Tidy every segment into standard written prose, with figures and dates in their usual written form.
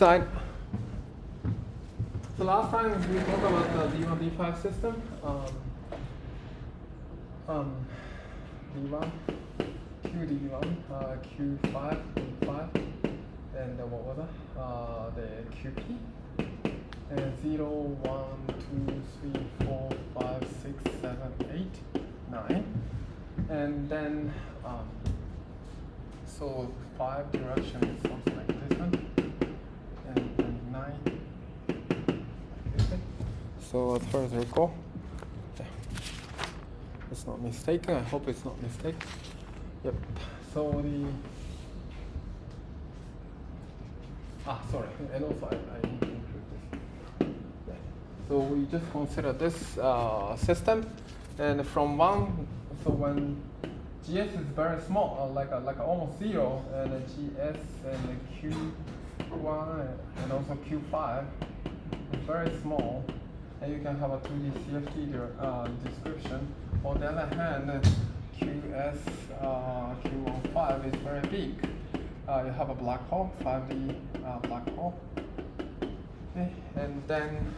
side. So last time we talked about the D1, D5 system. D1, QD1, Q5, D5, and what was it? The QP. And 0, 1, 2, 3, 4, 5, 6, 7, 8, 9. And then, so 5 direction is something like this one. And 9. Okay. So as far as I recall, it's not mistaken. I hope it's not mistaken. Yep. So sorry. And also I need to include this. Yeah. So we just consider this system, and from 1, so when GS is very small, like almost 0, and GS and Q1 and also Q5 is very small, and you can have a 2D CFT description. On the other hand, QS Q15 is very big. You have a black hole, 5D black hole. Okay, and then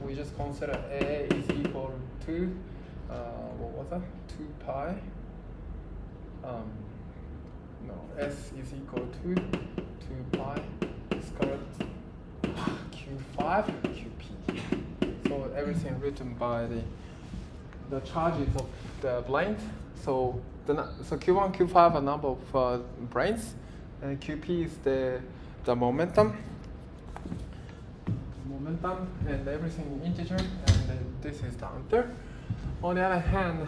we just consider A is equal to what was that? 2 pi. No, S is equal to 2 pi squared Q5 QP. So everything written by the charges of the brains. So Q1, Q5 are number of brains, and QP is the momentum, and everything integer, and this is the answer. On the other hand,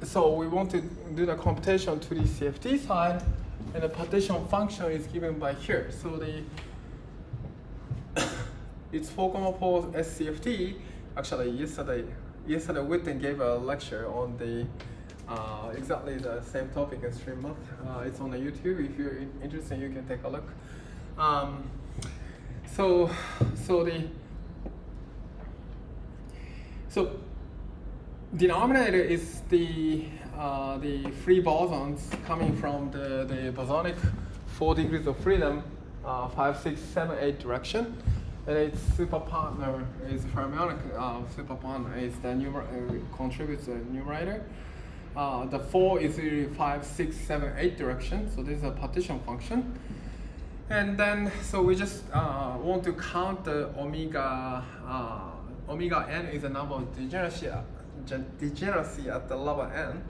so we want to do the computation to the CFT side, and the partition function is given by here. So it's 4,4 SCFT. Actually, yesterday Witten gave a lecture on the exactly the same topic in 3 months. It's on the YouTube. If you're interested, you can take a look. So denominator is the free bosons coming from the bosonic 4 degrees of freedom, 5, 6, 7, 8 direction. And its superpartner is fermionic superpartner is the contributes the numerator. The 4 is really 5, 6, 7, 8 direction. So this is a partition function. And then so we just want to count the omega n is the number of degeneracy at the level n.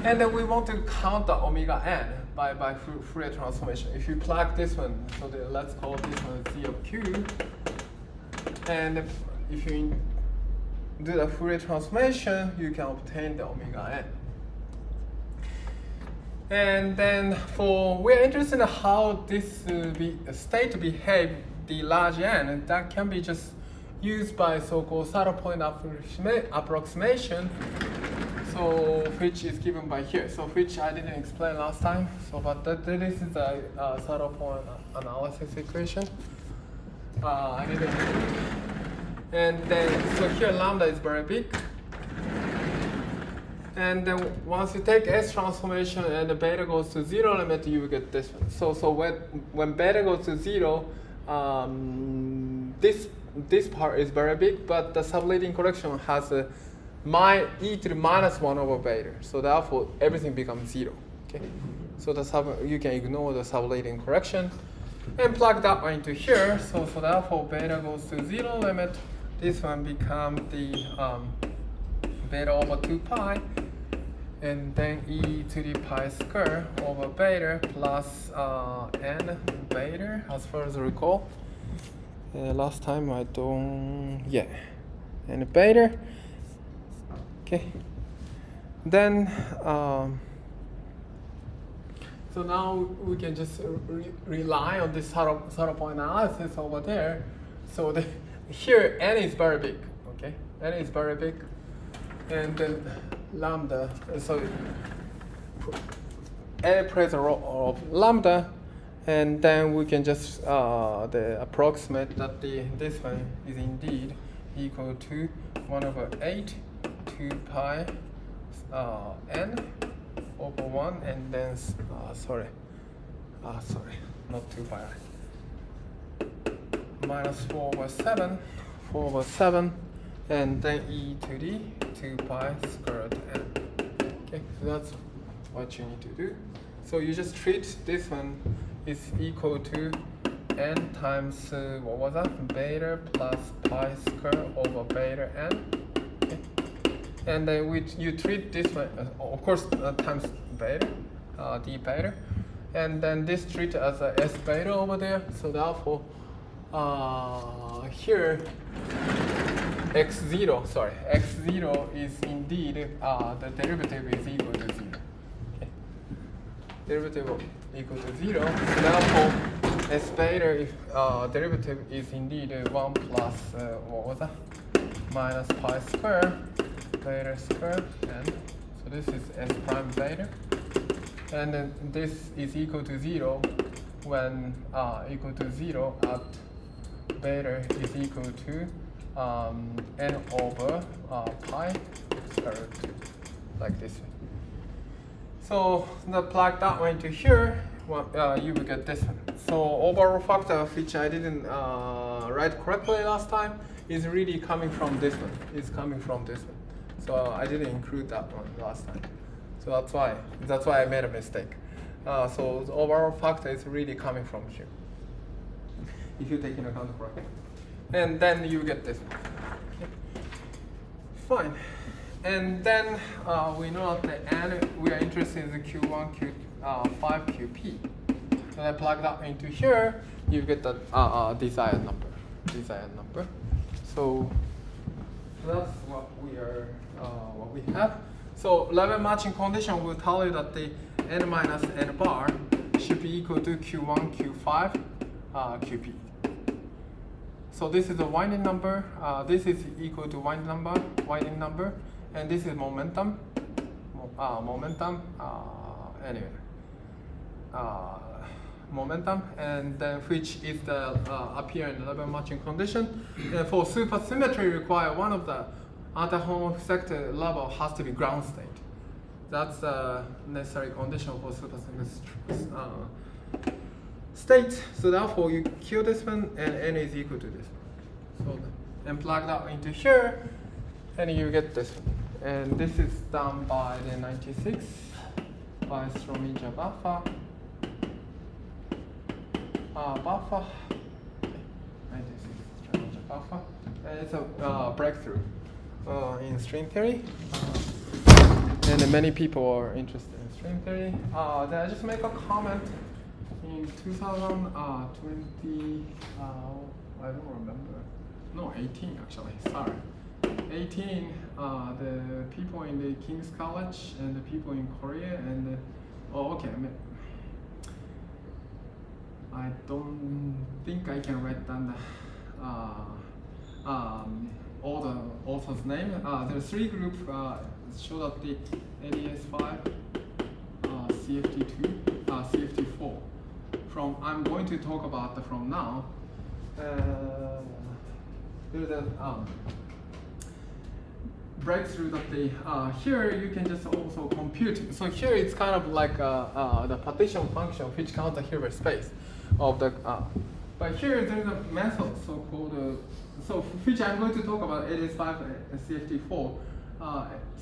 And then we want to count the omega n by Fourier transformation. If you plug this one, so let's call this one Z of Q. And if you do the Fourier transformation, you can obtain the omega n. And then we're interested in how this state behave the large n, and that can be just used by so-called saddle point approximation. So which is given by here. So which I didn't explain last time. So but this is a saddle point analysis equation. I didn't. And then so here lambda is very big. And then once you take S transformation and the beta goes to 0 limit, you will get this one. So when beta goes to 0, this part is very big, but the subleading correction has a e to the minus 1 over beta. So therefore, everything becomes 0. Okay. So you can ignore the subleading correction and plug that one into here. So therefore, beta goes to 0 limit. This one becomes the beta over 2 pi, and then e to the pi square over beta plus n beta, as far as I recall. Last time I don't, yeah, and beta. Okay. Then, so now we can just rely on this saddle point analysis over there. So here n is very big. Okay, n is very big. And then lambda, so n plays a role of lambda, and then we can just approximate that this one is indeed equal to 1 over 8, 2 pi n over 1, and then sorry, not 2 pi I. Minus 4/7, and then e to the 2 pi square root n. Okay, so that's what you need to do. So you just treat this one is equal to n times, what was that? Beta plus pi square over beta n. Okay. And then you treat this one, of course, times beta, d beta. And then this treat as a s beta over there. So therefore, here, x0 is indeed, the derivative is equal to 0. Okay. Derivative equal to 0. So therefore, s beta derivative is indeed 1 plus, what was that? Minus pi square, beta square, and so this is s prime beta. And then this is equal to 0 when equal to 0 at beta is equal to n over pi square root 2, like this. So plug that one into here, you will get this one. So overall factor, which I didn't write correctly last time, is really coming from this one. It's coming from this one. So I didn't include that one last time. So that's why I made a mistake. So the overall factor is really coming from here, if you take into account the bracket. And then you get this one. Okay. Fine. And then we know that the n we are interested in the Q1, Q5, QP. So I plug that into here, you get the desired number. So that's what we have. So level matching condition will tell you that the n minus n bar should be equal to Q1, Q5, QP. So this is the winding number. This is equal to winding number, and this is momentum. Momentum, and then which is the appear in the level matching condition. And for supersymmetry, require one of the anti-homo sector level has to be ground state. That's the necessary condition for supersymmetry state. So therefore, you kill this one, and n is equal to this one. So and plug that into here, and you get this one. And this is done by the 96 by Strominger Buffer. 96 Strominger Buffer. And it's a breakthrough in string theory. And many people are interested in string theory. Then I just make a comment. In 2020, I don't remember. No, 18 actually. Sorry, 18. The people in the King's College and the people in Korea and I don't think I can write down all the authors' name. There are 3 groups. Show that the AdS5, CFT2, CFT4. I'm going to talk about from now. There's a breakthrough that here you can just also compute. So here it's kind of like the partition function which counts the Hilbert space of the. But here there's a method so-called which I'm going to talk about AdS5 and CFT4,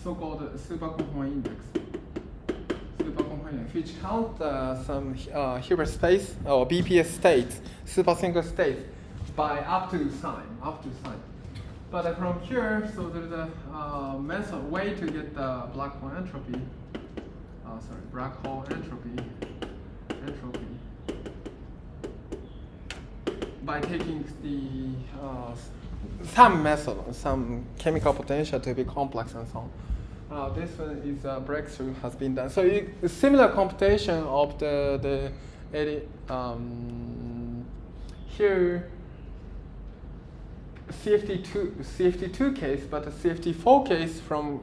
so-called superconformal index. Which count some Hilbert space or BPS states, supersingle states, by up to sign. But from here, so there's a way to get the black hole entropy. By taking the some method, some chemical potential to be complex and so on. This one is a breakthrough has been done. So similar computation of the here CFT2 case, but the CFT4 case from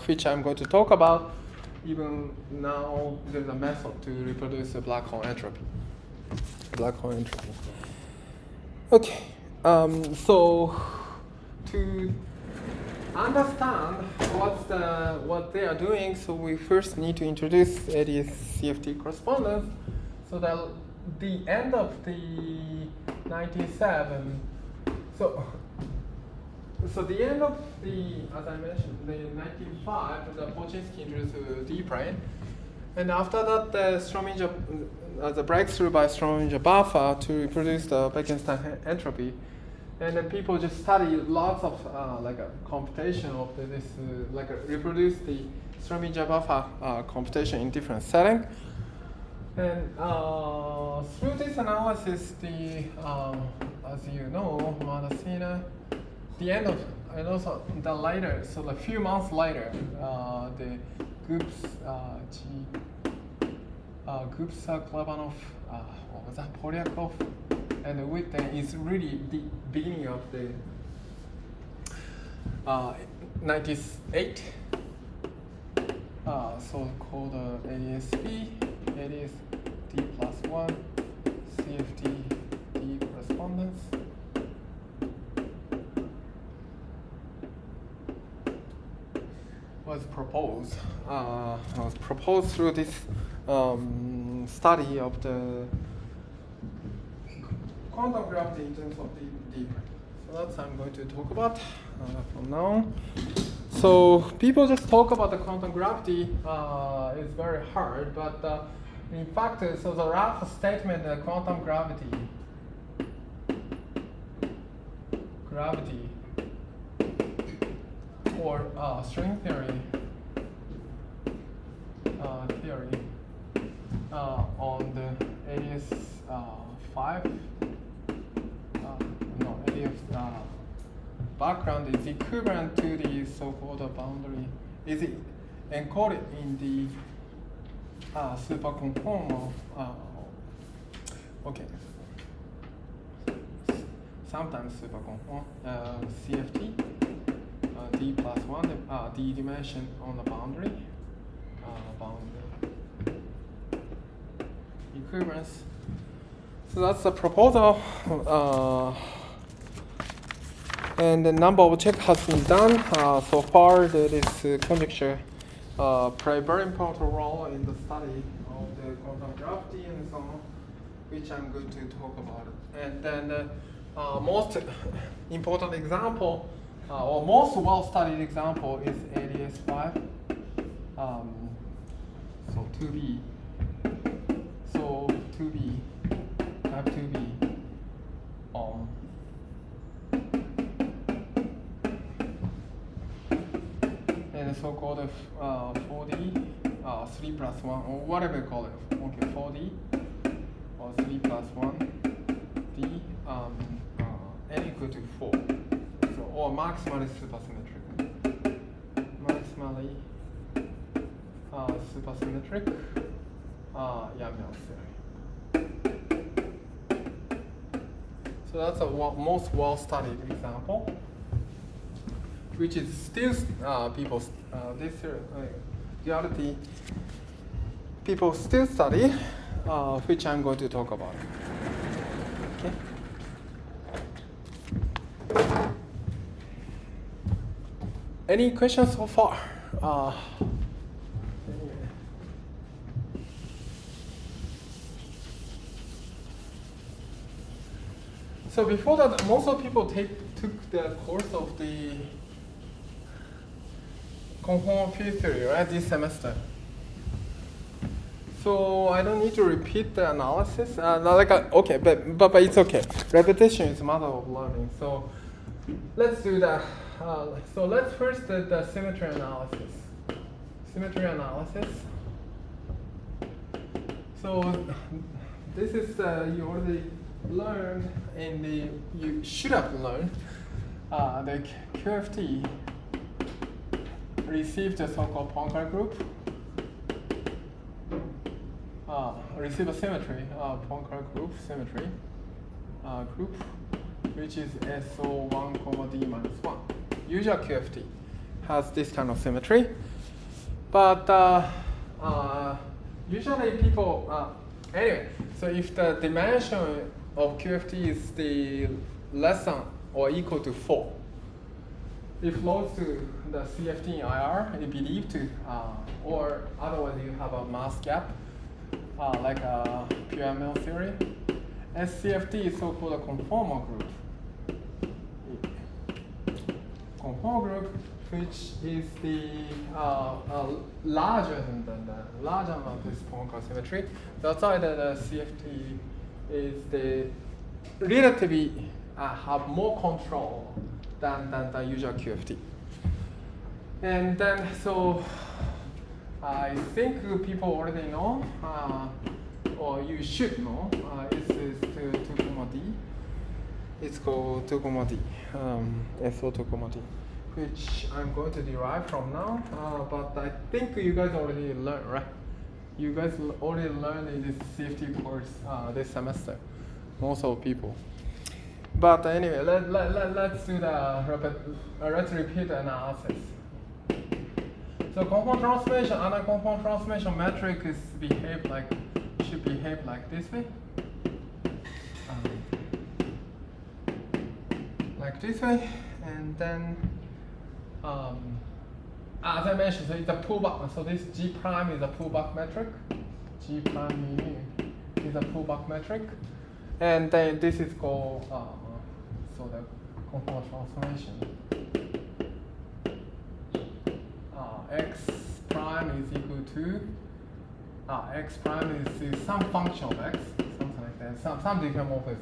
which I'm going to talk about. Even now, there's a method to reproduce a black hole entropy. Okay, so to understand what they are doing, so we first need to introduce AdS CFT correspondence. So that the end of the 97, so the end of the, as I mentioned, the 95, the Polchinski introduced D-prime. And after that, the breakthrough by Strominger-Buffer to reproduce the Bekenstein entropy. And then people just study lots of computation of this, reproduce the Strominger-Buffer computation in different settings. And through this analysis, as you know, Madasina, the end of, and also the later, so a few months later, the groups, Klebanov, what was that, Polyakov, and Witten is really the beginning of the 98, so-called ADSB, AdS D+1, CFT D correspondence. Was proposed through this study of the quantum gravity in terms of the so that's what I'm going to talk about from now on. So people just talk about the quantum gravity is very hard, but in fact, so the rough statement, quantum gravity or string theory on the AdS 5, AdS background is equivalent to the so-called boundary. Is it encoded in the superconform of okay. Sometimes superconform CFT D+1 D dimension on the boundary equivalence. So that's the proposal, and the number of checks has been done so far. This conjecture play very important role in the study of the quantum gravity and so on, which I'm going to talk about. And then the most important example, or most well-studied example, is AdS 5. So 2B. So 2B, type 2B. And the so-called 4D, 3 plus 1, or whatever you call it. Okay, 4D or 3 plus 1 D, n equal to 4. So, or maximally supersymmetric. Maximally supersymmetric Yang-Mills theory. So that's a most well-studied example, which is still this reality people still study, which I'm going to talk about. Okay. Any questions so far? So before that, most of people took the course of the conformal field theory, right, this semester. So I don't need to repeat the analysis. Okay, but it's okay. Repetition is a matter of learning. So let's do that. So let's first do the symmetry analysis. Symmetry analysis. So this is you already learned you should have learned the QFT received the so-called Poincare group. Receive a symmetry, Poincare group symmetry group, which is SO1, D minus 1. Usual QFT has this kind of symmetry, but usually people anyway. So if the dimension of QFT is the less than or equal to 4, it flows to the CFT in IR, it believed to, or otherwise you have a mass gap. like a PML theory. CFT is so-called a conformal group. Conformal group, which is the larger than the larger amount of this polynomial symmetry. That's why the CFT is the relatively have more control than the usual QFT. And then so I think people already know, or you should know, this is 2, D. It's called 2, D, SO 2, D, which I'm going to derive from now. But I think you guys already learned, right? You guys already learned in this CFT course this semester, most of people. But anyway, let's do let's repeat the analysis. So conformal transformation, anti-conformal transformation metric should behave like this way. Like this way, and then as I mentioned, so it's a pullback. So this G prime is a pullback metric. G prime mu is a pullback metric, and then this is called so the conformal transformation. X prime is equal to x prime is some function of x, something like that, some diffeomorphism,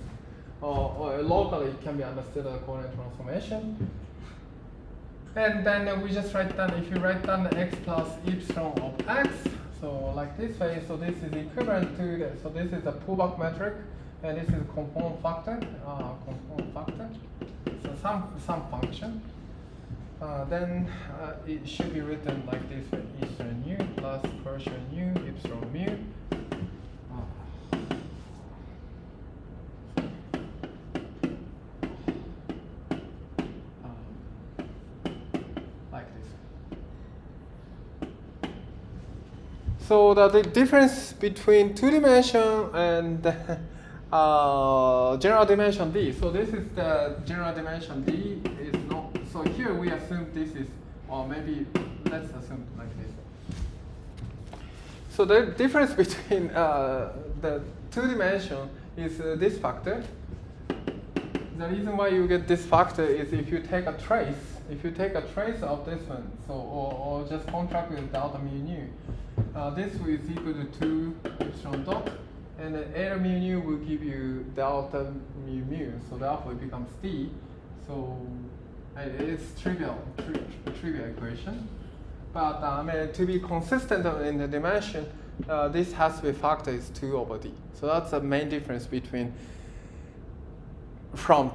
or locally it can be understood as a coordinate transformation. And then we just write down, if you write down the x plus epsilon of x, so like this way, so this is equivalent to the, so this is a pullback metric, and this is a conformal factor, so some function. Then it should be written like this way: epsilon nu plus Gaussian nu epsilon mu. Like this. So the difference between 2-dimension and general dimension D. So this is the general dimension D is not. So here we assume this is, or maybe let's assume like this. So the difference between the 2-dimension is this factor. The reason why you get this factor is if you take a trace of this one, so or just contract with delta mu nu, this is equal to 2 epsilon dot, and then eta mu nu will give you delta mu mu, so therefore it becomes D. So it's trivial equation, but to be consistent in the dimension, this has to be factor is 2 over D. So that's the main difference between from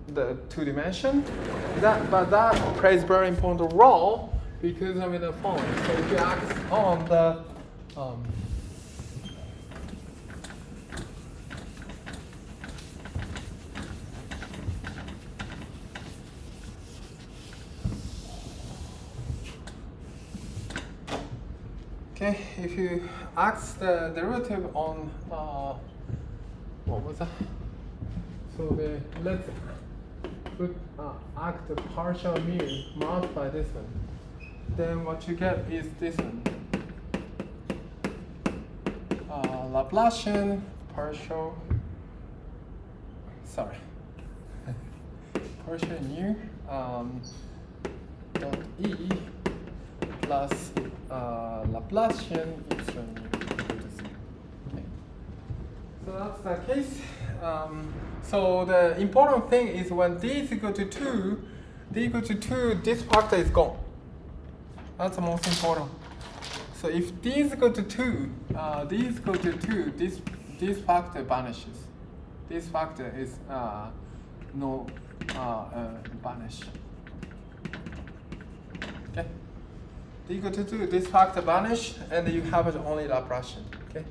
the 2-dimension. But that plays very important role because the following. So if you act on the okay, if you ask the derivative on what was that? So let's put act the partial mu multiply this one. Then what you get is this one. Laplacian partial. Sorry. Partial nu dot e plus Laplacian epsilon mu equal to 0. Okay. So that's the case. So the important thing is when d is equal to 2, this factor is gone. That's the most important. So if d is equal to 2, this factor vanishes. This factor is no vanish. Okay. D equal to 2, this factor vanish, and you have it only Laplacian. Okay.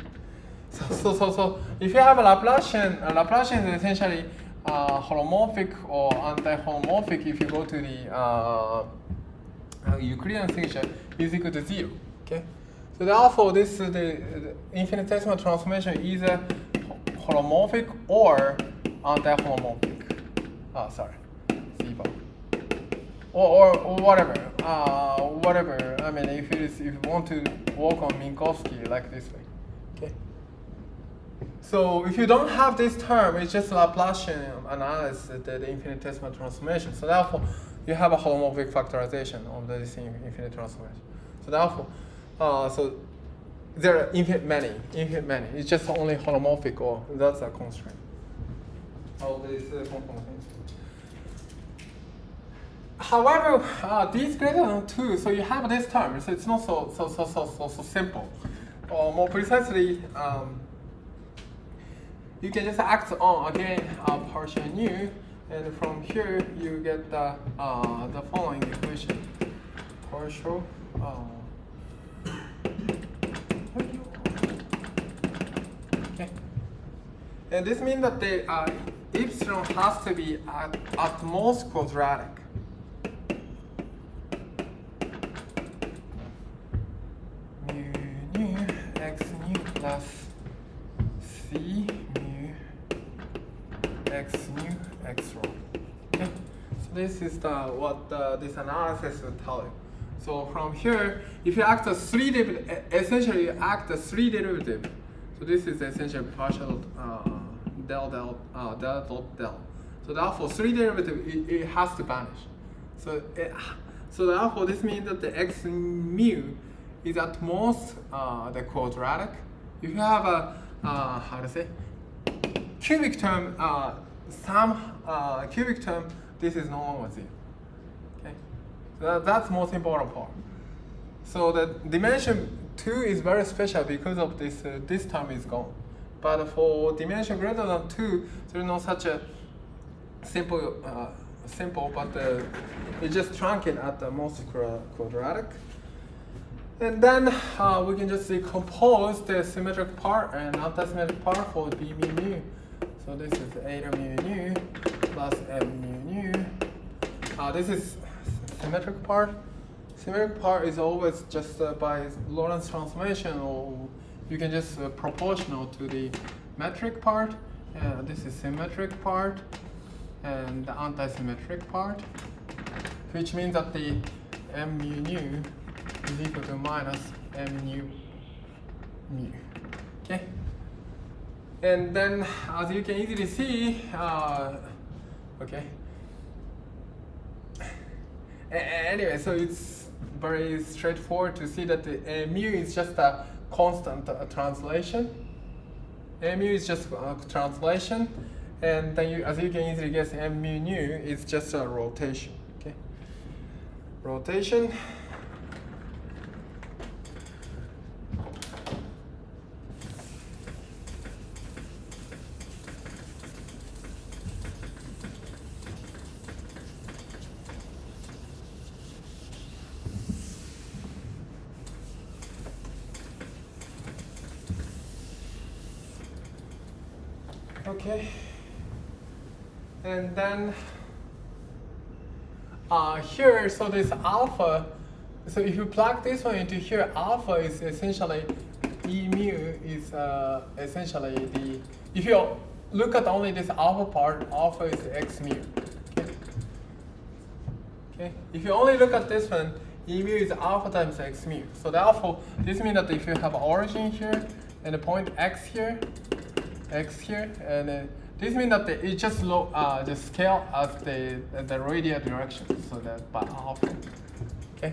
So if you have a Laplacian is essentially holomorphic or anti-holomorphic. If you go to the Euclidean signature, is equal to 0. Okay. So therefore, this is the infinitesimal transformation either holomorphic or anti-holomorphic. Sorry, Z-bar. Or whatever. Whatever. I mean, if you want to work on Minkowski like this way. Okay. So if you don't have this term, it's just Laplacian analysis, the infinitesimal transformation. So therefore, you have a holomorphic factorization of this infinite transformation. So therefore, so there are infinite many. It's just only holomorphic, or that's a constraint. All these components. However, d is greater than 2, so you have this term. So it's not so simple. Or more precisely, you can just act on again partial nu, and from here you get the following equation: partial. Okay. And this means that the epsilon has to be at most quadratic. Mu x nu plus c mu x nu x rho. Okay. So this is what this analysis will tell you. So from here, if you act a three derivative, essentially you act a three derivative. So this is essentially partial del del dot del. So therefore, three derivative it has to vanish. So therefore, this means that the x mu is at most the quadratic. If you have a how to say cubic term, some cubic term, this is no longer 0. Okay, so that's most important part. So the dimension 2 is very special because of this. This term is gone. But for dimension greater than 2, there is no such a simple, but it's just truncated at the most quadratic. And then we can just decompose the symmetric part and antisymmetric part for b mu nu. So this is eta mu nu plus m mu nu. This is symmetric part. Symmetric part is always just by Lorentz transformation, or you can just proportional to the metric part. This is symmetric part and the antisymmetric part, which means that the m mu nu is equal to minus m mu. Okay. And then, as you can easily see, okay. Anyway, so it's very straightforward to see that the mu is just a constant translation. Mu is just a translation, and then as you can easily guess, m mu nu is just a rotation. Okay, rotation. Okay, and then here, so this alpha, so if you plug this one into here, alpha is essentially E mu is essentially the, if you look at only this alpha part, alpha is x mu. Okay. Okay. If you only look at this one, E mu is alpha times x mu. So therefore, this means that if you have origin here and a point x here, and this means that it just scale as the radial direction, so that by alpha. Okay,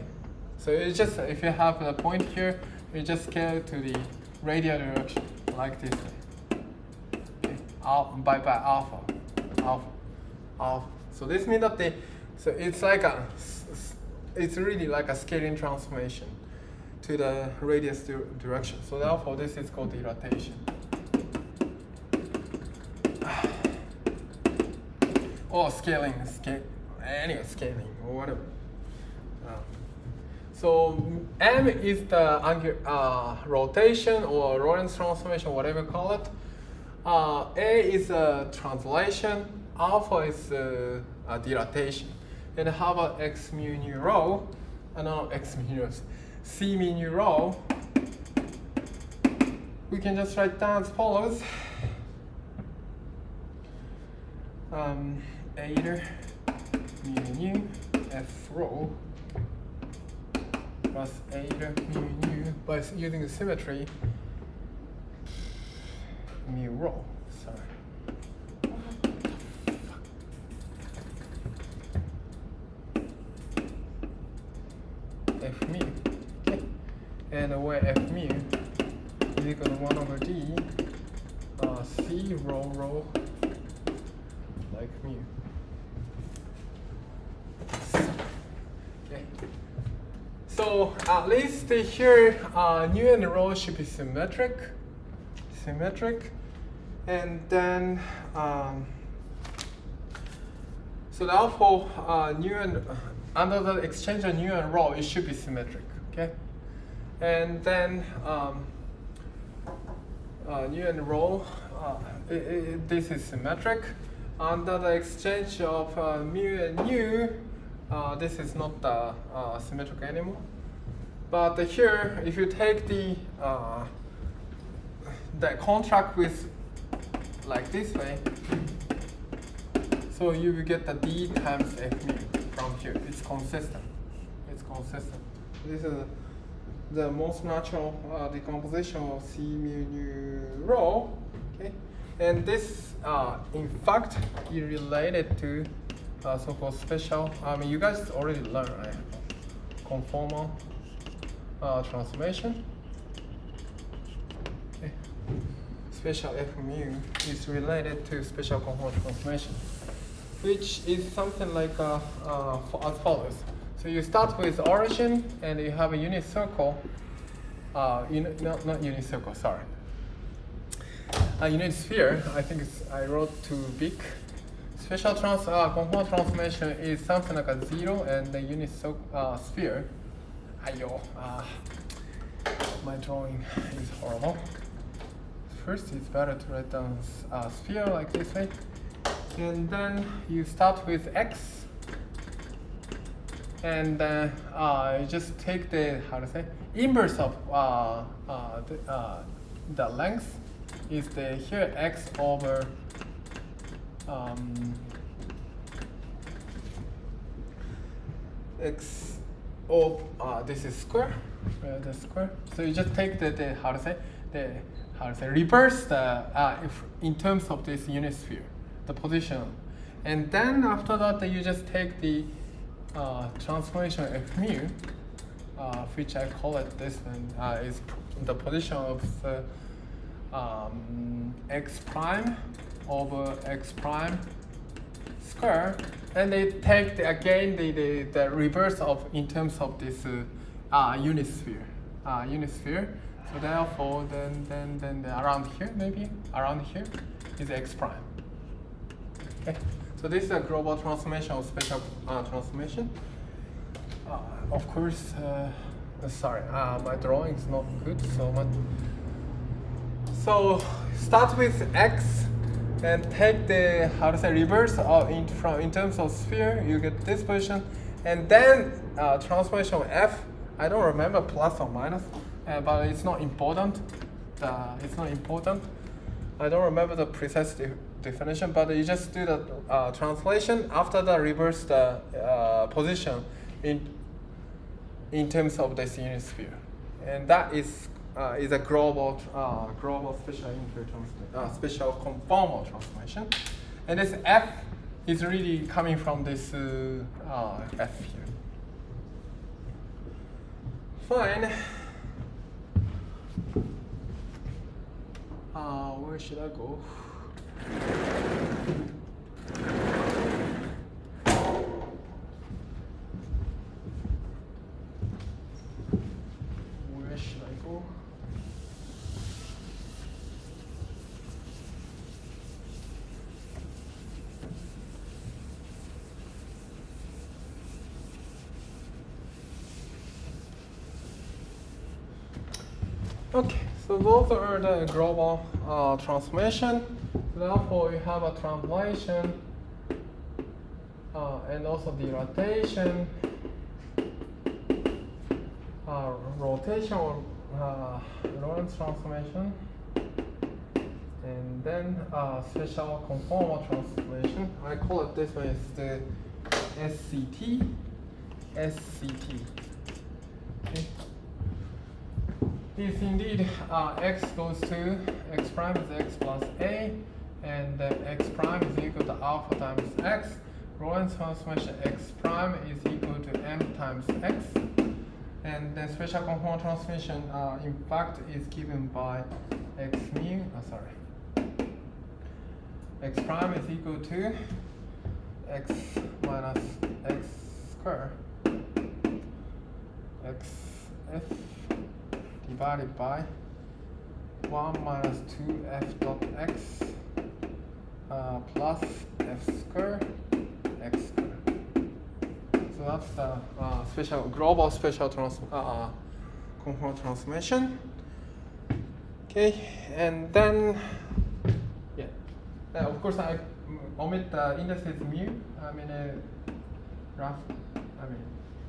so it's just, if you have a point here, you just scale to the radial direction like this way. Okay, by alpha. So this means that so it's like it's really like a scaling transformation to the radius direction. So therefore, this is called dilatation. Or scaling, anyway, scaling or whatever. So m is the rotation or Lorentz transformation, whatever you call it. A is a translation. Alpha is a dilatation. And how about x mu nu rho? No, x mu nu rho. C mu nu rho. We can just write down as follows. Eta mu nu f rho plus eta mu nu by using the symmetry mu rho. Sorry. F mu. Okay. And where F mu is equal to 1 over d C rho like mu. Okay. So at least here nu and rho should be symmetric. And then so therefore nu and under the exchange of nu and rho it should be symmetric. Okay. And then nu and rho this is symmetric. Under the exchange of mu and nu, this is not symmetric anymore. But here, if you take the contract with like this way, so you will get the d times f mu from here. It's consistent. This is the most natural decomposition of C mu nu rho. Okay. And this, in fact, is related to so-called special. I mean, you guys already learned, right? Conformal transformation. Okay. Special F mu is related to special conformal transformation, which is something like as follows. So you start with origin, and you have a unit circle. Not unit circle. Sorry. Unit sphere, I think I wrote too big. Special conformal transformation is something like a 0, and the unit sphere. My drawing is horrible. First, it's better to write down sphere like this way, and then you start with x, and you just take the inverse of the length. Is the here x over x of this is square, the square. So you just take the reverse the if in terms of this unit sphere, the position, and then after that you just take the transformation f mu, which I call it this one is the position of the x prime over x prime square, and they take again the reverse of in terms of this unit sphere. So therefore, then around here is x prime. Okay. So this is a global transformation of special transformation. Of course, sorry, my drawing is not good so much. So start with x and take the reverse in terms of sphere. You get this position, and then transformation of f. I don't remember plus or minus, but it's not important. I don't remember the precise definition, but you just do the translation after the reverse position in terms of this unit sphere, and that is a global special conformal transformation, and this f is really coming from this f here. Fine. Where should I go? Where should I go? Okay, so those are the global transformation. Therefore, you have a translation and also the rotation, rotation or Lorentz transformation, and then special conformal transformation. I call it this way, it's the SCT. Okay. is indeed x goes to x prime is x plus a, and x prime is equal to alpha times x. Lorentz transformation x prime is equal to m times x. And the special component transformation, in fact, is given by x mu, x prime is equal to x minus x squared, xf divided by 1 minus 2f dot x plus f squared x squared. So that's the global special component transformation. Okay, and then of course I omit the indices mu. I mean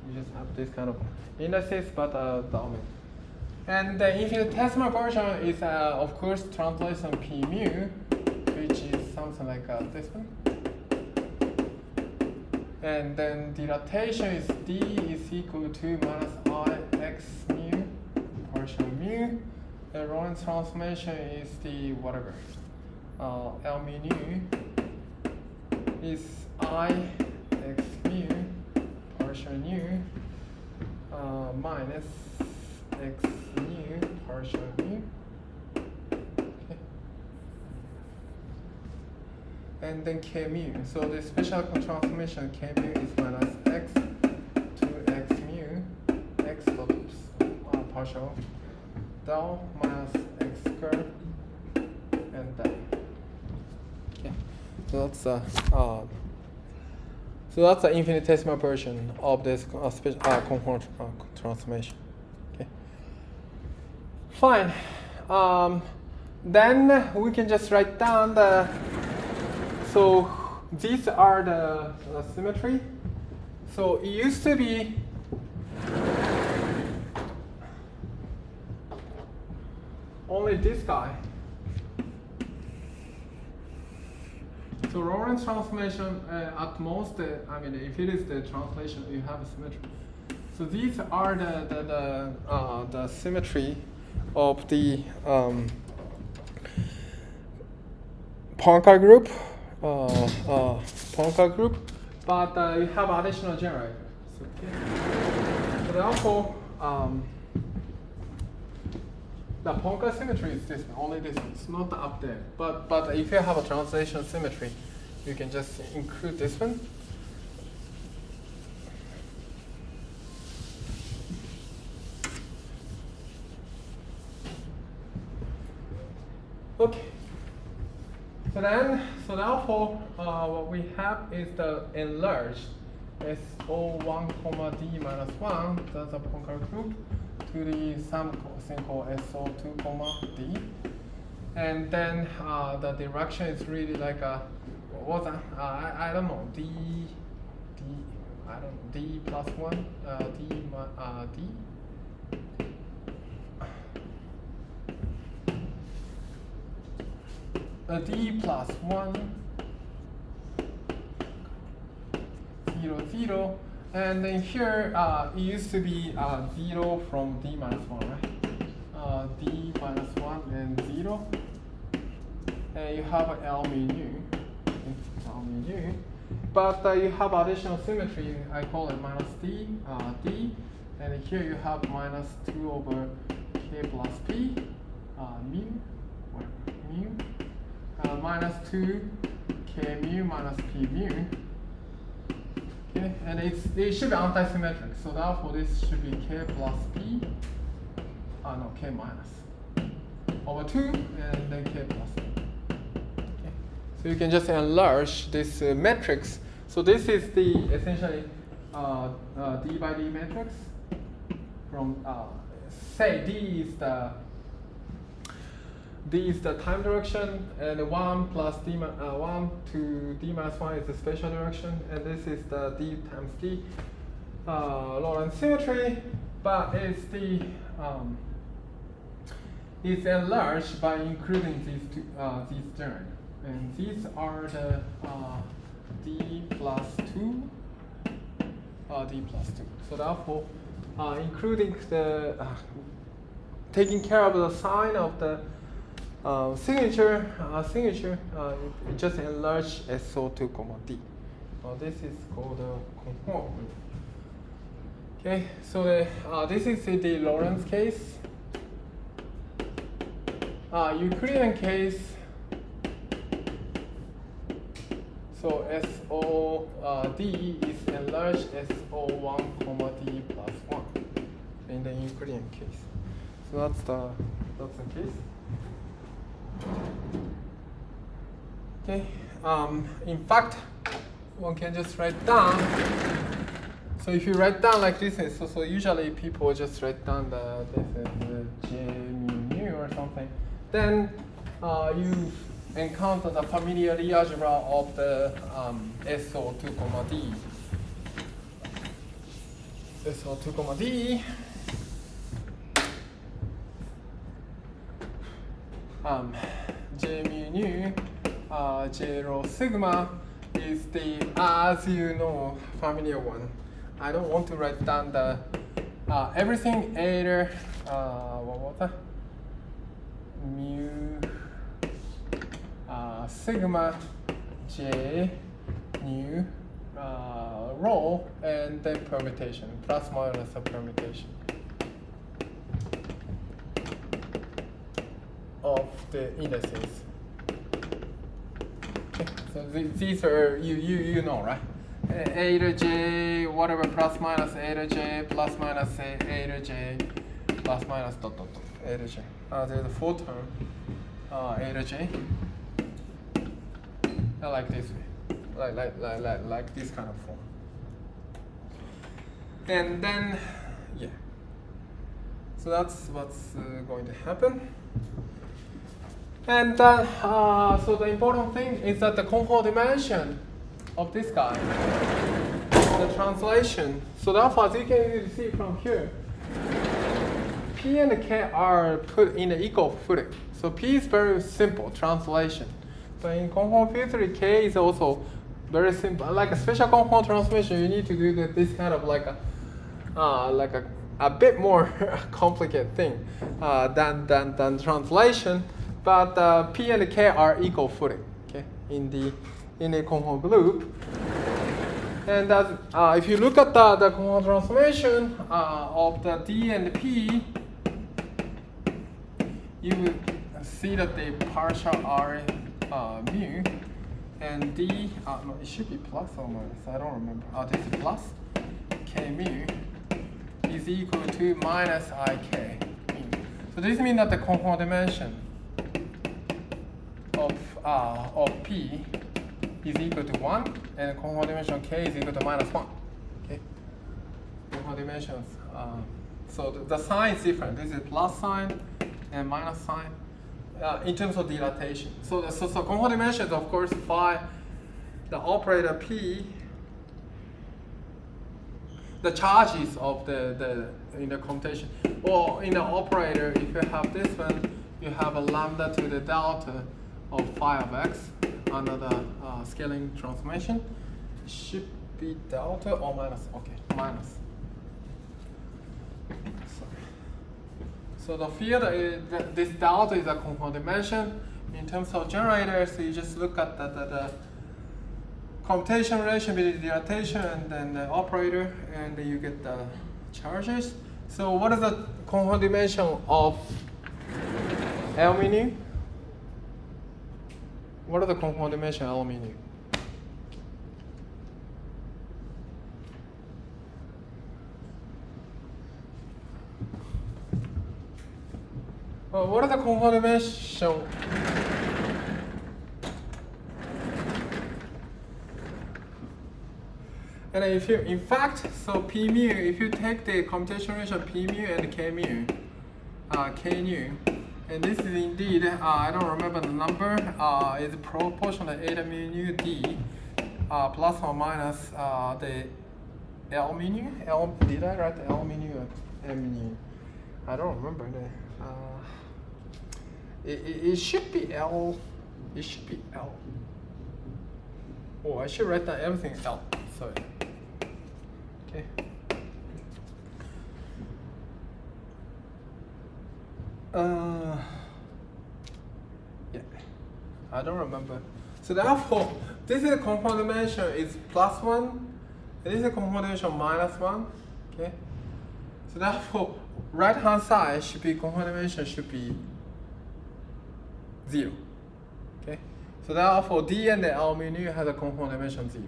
you just have this kind of indices, but the omit. And the infinitesimal version is of course translation p mu, which is something like this one. And then the rotation is d is equal to minus I x mu partial mu. The Lorentz transformation is the whatever. L mu nu is I x mu partial nu minus x mu partial mu. Okay. And then k mu. So the special transformation k mu is minus x to x mu x dot partial del minus x squared and del. Okay. So that's the infinitesimal version of this component transformation. Okay. Fine. Then we can just write down the. So these are the symmetry. So it used to be only this guy. So Lorentz transformation at most, if it is the translation, you have a symmetry. So these are the symmetry of the Poincare group. Poincare group, but you have additional generator. So therefore, the Poincare symmetry is this one, only this one. It's not up there. But if you have a translation symmetry, you can just include this one. Okay. So therefore, what we have is the enlarged SO1, D minus 1, that's a Poincare group, to the some thing called SO2, D. And then the direction is really like a, what was that? I don't know, D plus 1, D. D plus 1, 0, 0, and then here it used to be 0 from D minus 1, right? D minus 1 and 0, and you have L mu, but you have additional symmetry. I call it minus D, D, and here you have minus 2 over K plus P, mu, minus 2 K mu minus P mu. Okay, and it should be anti-symmetric. So therefore, this should be K plus P. No, K minus over 2, and then K plus P. Okay. So you can just enlarge this matrix. So this is the essentially D by D matrix. From say D is the time direction, and 1 plus D 1 to D minus 1 is the spatial direction, and this is the D times D Lorentz symmetry, but it's the it's enlarged by including these two these terms, and these are the D plus 2, D plus 2. So therefore, including the taking care of the sign of the signature, it just enlarge SO2, D. This is called conform. Okay, so this is the Lorentz case. Euclidean case. So SOD is enlarged SO1, D plus 1 in the Euclidean case. So that's the case. Okay. In fact, one can just write down. So if you write down like this, so usually people just write down this is J mu or something. Then you encounter the familiar Lie algebra of the SO2, D. SO2, D. J mu nu, J rho sigma is the, as you know, familiar one. I don't want to write down the everything either what was that? Mu sigma J nu rho and then permutation, plus minus a permutation of the indices. Okay, so these are you know, right? A to J whatever plus minus A to J plus minus A to J plus minus dot dot dot A to J. There's a full term A to J. Like this way, like this kind of form. And then yeah. So that's what's going to happen. And so the important thing is that the conformal dimension of this guy, the translation. So therefore, as you can easily see from here, P and K are put in the equal footing. So P is very simple translation. But in conformal field theory, K is also very simple. Like a special conformal transformation, you need to do this kind of like a bit more complicated thing than translation. But P and K are equal footing, okay, in the conformal loop. And if you look at the conformal transformation of the D and P, you will see that the partial are mu, and D, no, it should be plus or minus, I don't remember. This is plus, K mu is equal to minus IK mu. So this means that the conformal dimension of P is equal to 1, and the conformal dimension of K is equal to minus 1. Okay? Conformal dimensions. So the sign is different. This is plus sign and minus sign in terms of dilatation. So conformal dimensions, of course, phi, the operator P, the charges of in the computation. Or in the operator, if you have this one, you have a lambda to the delta of phi of x under the scaling transformation. It should be delta or minus. Okay, minus. So the field, this delta is a conformal dimension. In terms of generators, you just look at the commutation relation between the dilatation and then the operator, and you get the charges. So what is the conformal dimension of L mu? What are the conformal dimension of L mu? What are the conformal dimension? And if you, in fact, so P mu, if you take the commutation ratio P mu and K mu, K nu, and this is indeed, I don't remember the number, is proportional to eta mu nu D, plus or minus the L mu nu. Did I write L mu nu or M nu? I don't remember. It should be L. It should be L. Oh, I should write down everything L. Sorry. Okay. Yeah, I don't remember. So therefore, this is component dimension is +1, and this is component dimension -1. Okay. So therefore, right hand side should be component dimension should be 0. Okay. So therefore, D and the L mu has a component dimension 0.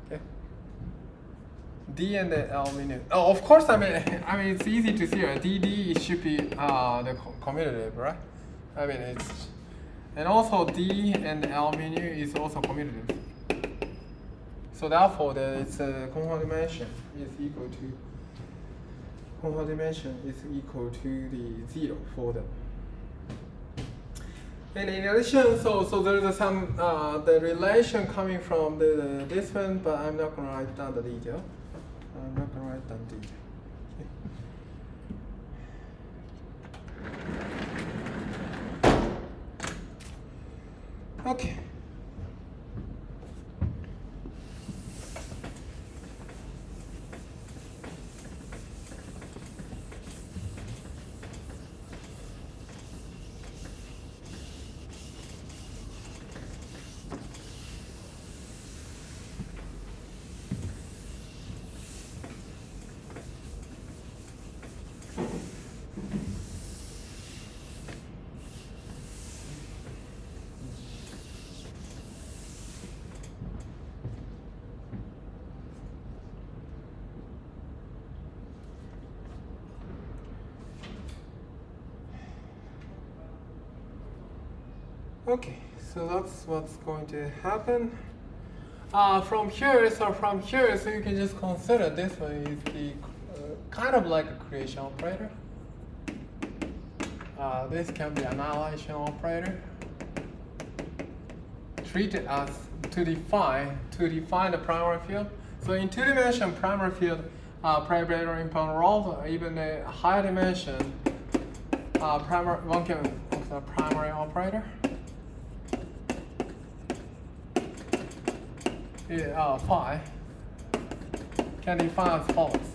Okay. D and the L mu. Oh, of course. I mean, it's easy to see. Right? DD should be the commutative, right? I mean, it's, and also D and L mu is also commutative. So therefore, it's a component dimension is equal to component dimension is equal to the 0 for them. And in addition, so there's some the relation coming from this one, but I'm not gonna write down the detail. I'm not gonna write down detail. Okay. Okay, so that's what's going to happen. From here, so you can just consider this one is the kind of like a creation operator. This can be annihilation operator. Treated as to define the primary field. So in 2-dimension primary field, primary impound roles, or even a higher dimension, one can also primary operator. Phi can define as follows.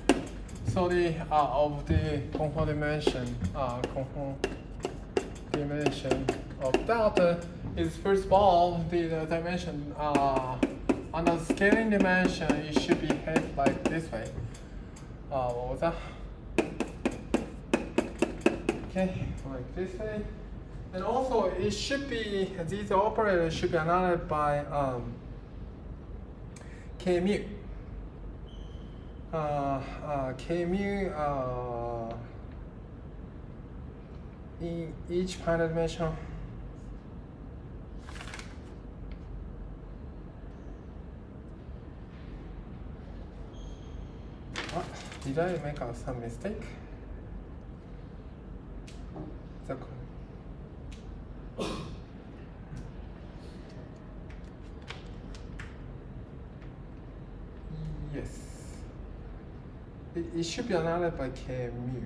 So the of the component dimension of delta is first of all the dimension under the scaling dimension it should be held like this way. What was that? Okay, like this way. And also it should be these operators should be annotated by K mu. K mu in each finite dimension. What? Did I make some mistake? Yes. It should be annotated by K mu.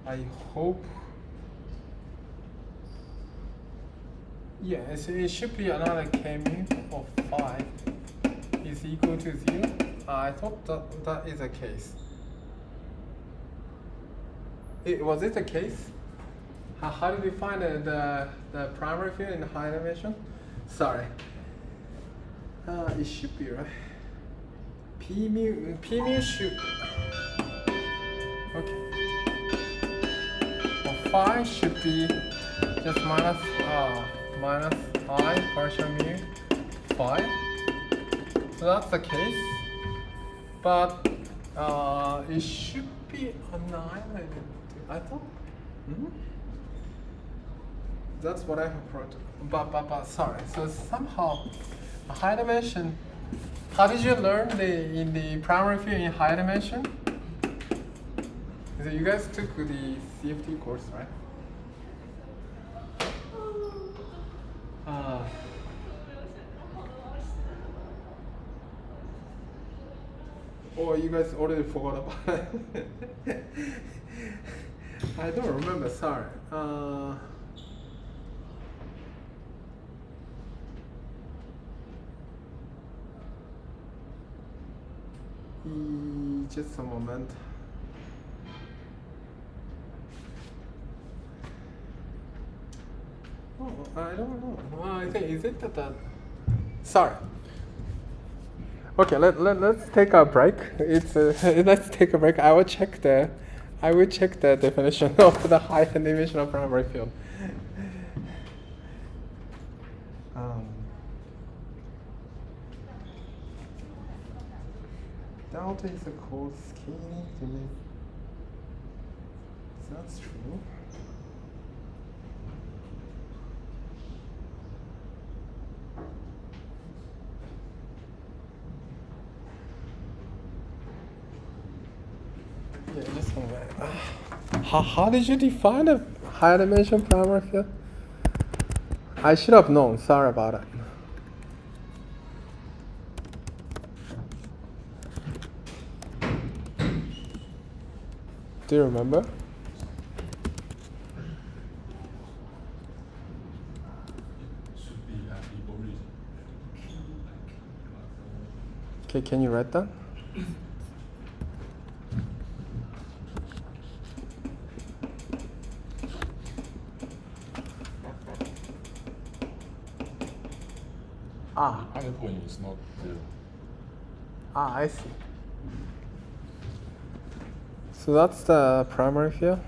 I hope. Yes, it should be another K mu of 5 is equal to 0. I thought that is the case. Was it the case? How did we find the primary field in the high dimension? Sorry. It should be right. P mu should. Okay. Well, phi should be just minus I partial mu phi. So that's the case. But it should be annihilated. I thought. That's what I have wrote. But sorry. So somehow a high dimension. How did you learn in the primary field in high dimension? So you guys took the CFT course, right? Or you guys already forgot about it? I don't remember, sorry. Just a moment. I don't know. I think, is it that? Sorry. Okay, let's take a break. Let's take a break. I will check the definition of the high dimensional primary field. Delta is a cold scaling dimension. That's true. Yeah, just one minute. How did you define a high dimension primary field? I should have known. Sorry about it. Do you remember? Okay, can you write that? High point is not zero. I see. So that's the primary field.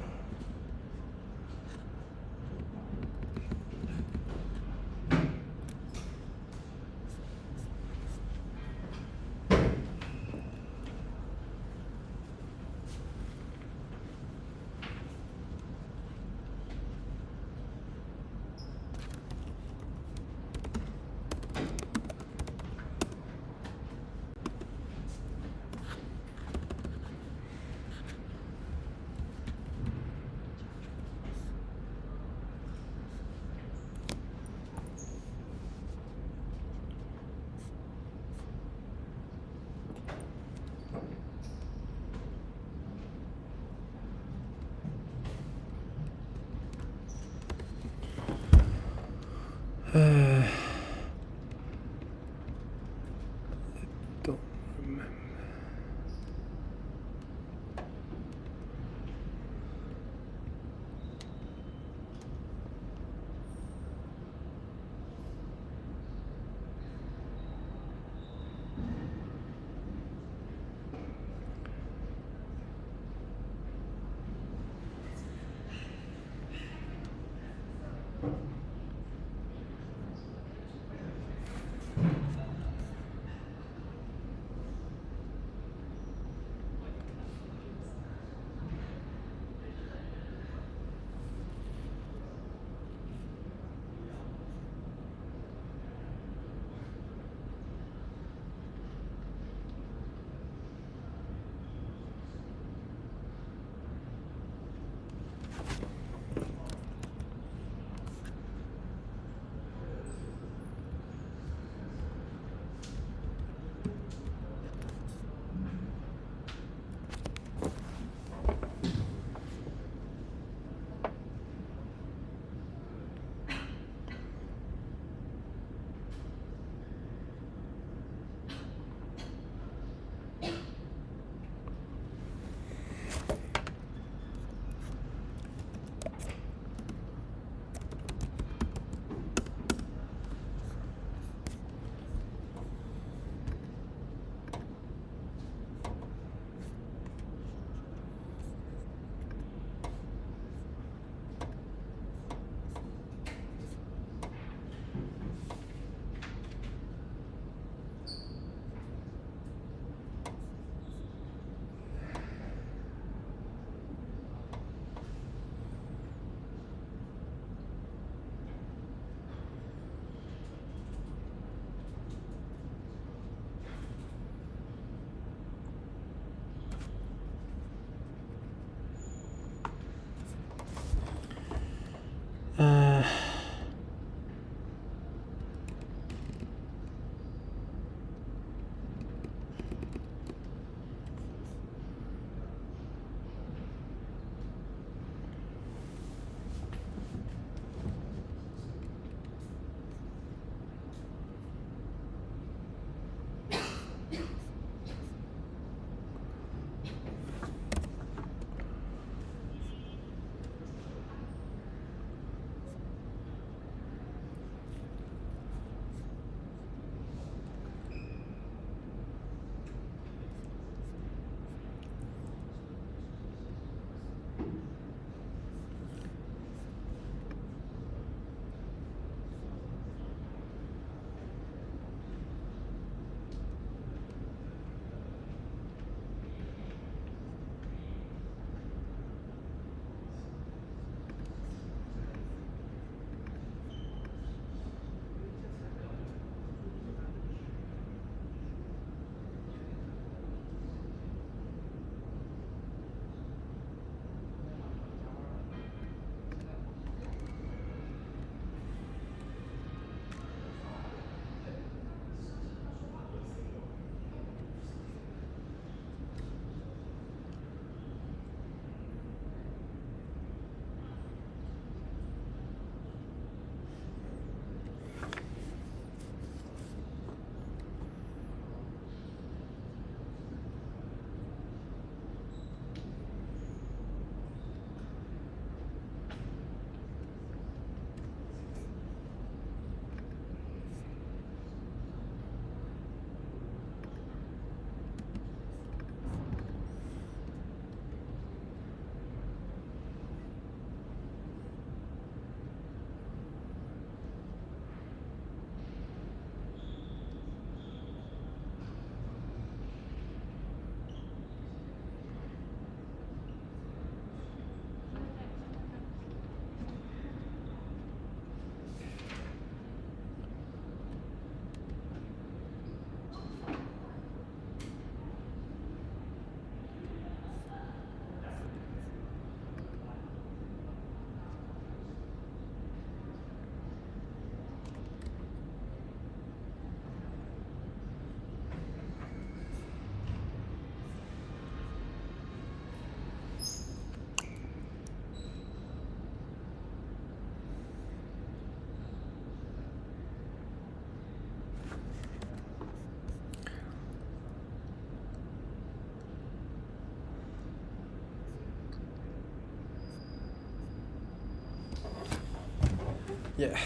Yeah,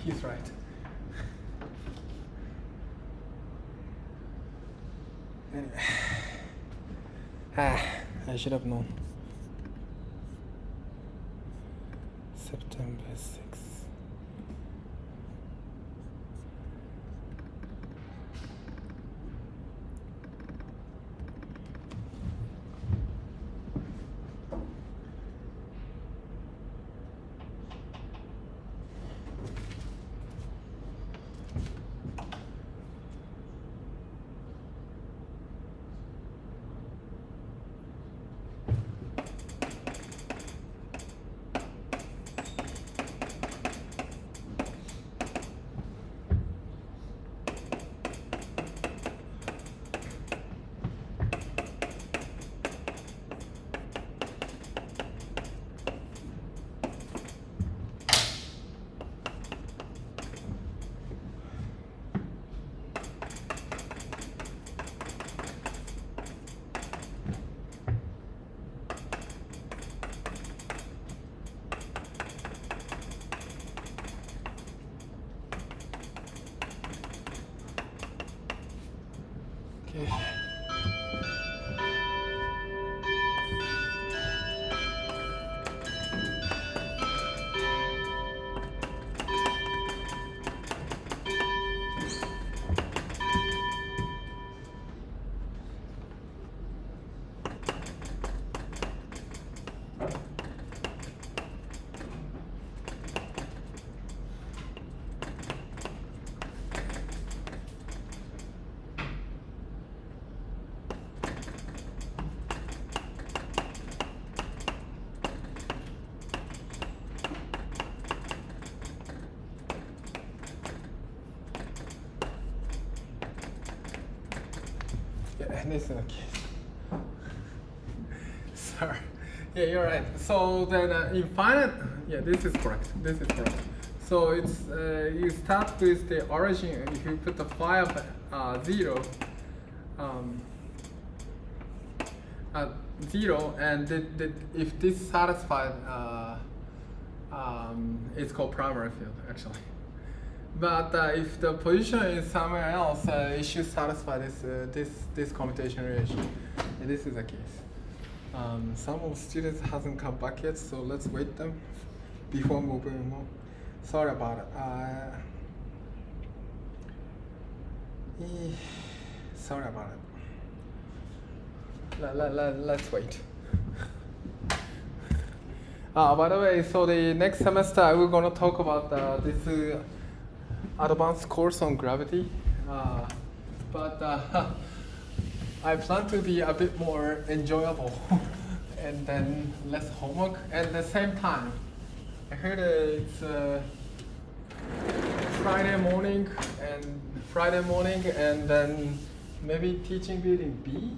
he's right. Anyway, I should have known. September 6th. Okay. Yeah, this is okay. Sorry. Yeah, you're right. So then in finite, yeah, this is correct. This is correct. So it's you start with the origin. If you put the phi of 0 at 0, and if this satisfied, it's called primary field actually. But if the position is somewhere else, it should satisfy this commutation relation. And this is the case. Some of the students hasn't come back yet, so let's wait them before moving on. Sorry about it. Sorry about it. Let's wait. By the way, so the next semester we're gonna talk about this advanced course on gravity, but I plan to be a bit more enjoyable and then less homework. And at the same time, I heard it's Friday morning and then maybe teaching building B.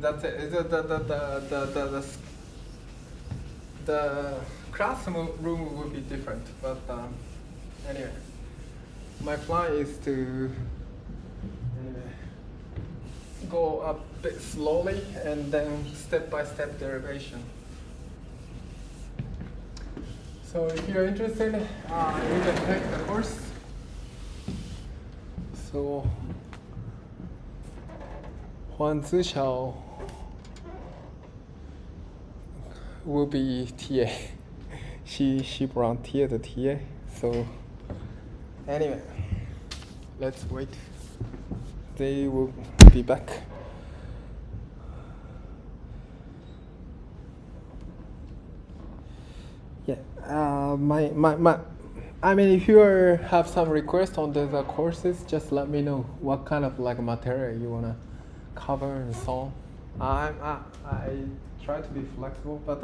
That's it. The classroom will be different, but anyway. My plan is to go a bit slowly and then step-by-step derivation. So if you're interested, you can take the course. So Huan Zixiao will be TA. She brought TA the TA. So anyway, let's wait. They will be back. Yeah, I mean, if you have some requests on the courses, just let me know what kind of like material you wanna cover and so on. I try to be flexible, but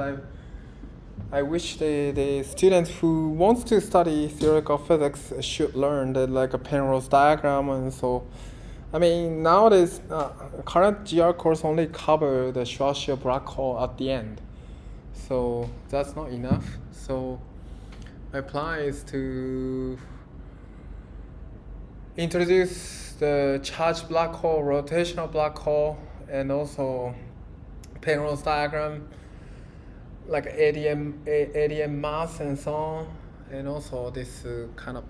I wish the students who wants to study theoretical physics should learn the like a Penrose diagram, and so I mean nowadays current GR course only cover the Schwarzschild black hole at the end, so that's not enough. So my plan is to introduce the charged black hole, rotational black hole, and also Penrose diagram. like ADM mass and so on, and also this kind of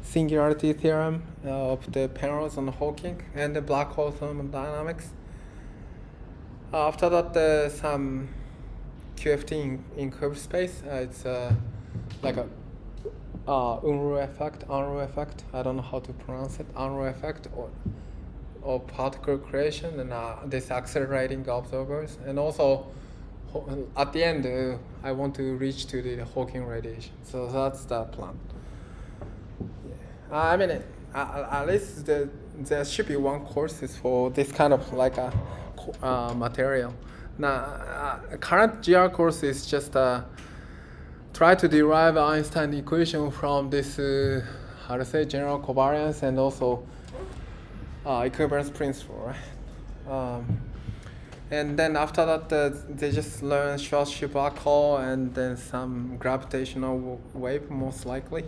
singularity theorem of the panels on Hawking and the black hole thermodynamics. After that, some QFT in curved space. It's like a Unruh effect. I don't know how to pronounce it. Unruh effect or particle creation and this accelerating observers. And also, at the end, I want to reach to the Hawking radiation. So that's the plan. I mean, at least there should be one course for this kind of like a material. Now, current GR course is just try to derive Einstein equation from this how to say general covariance and also equivalence principle, right? And then after that, they just learn Schwarzschild black hole and then some gravitational wave most likely.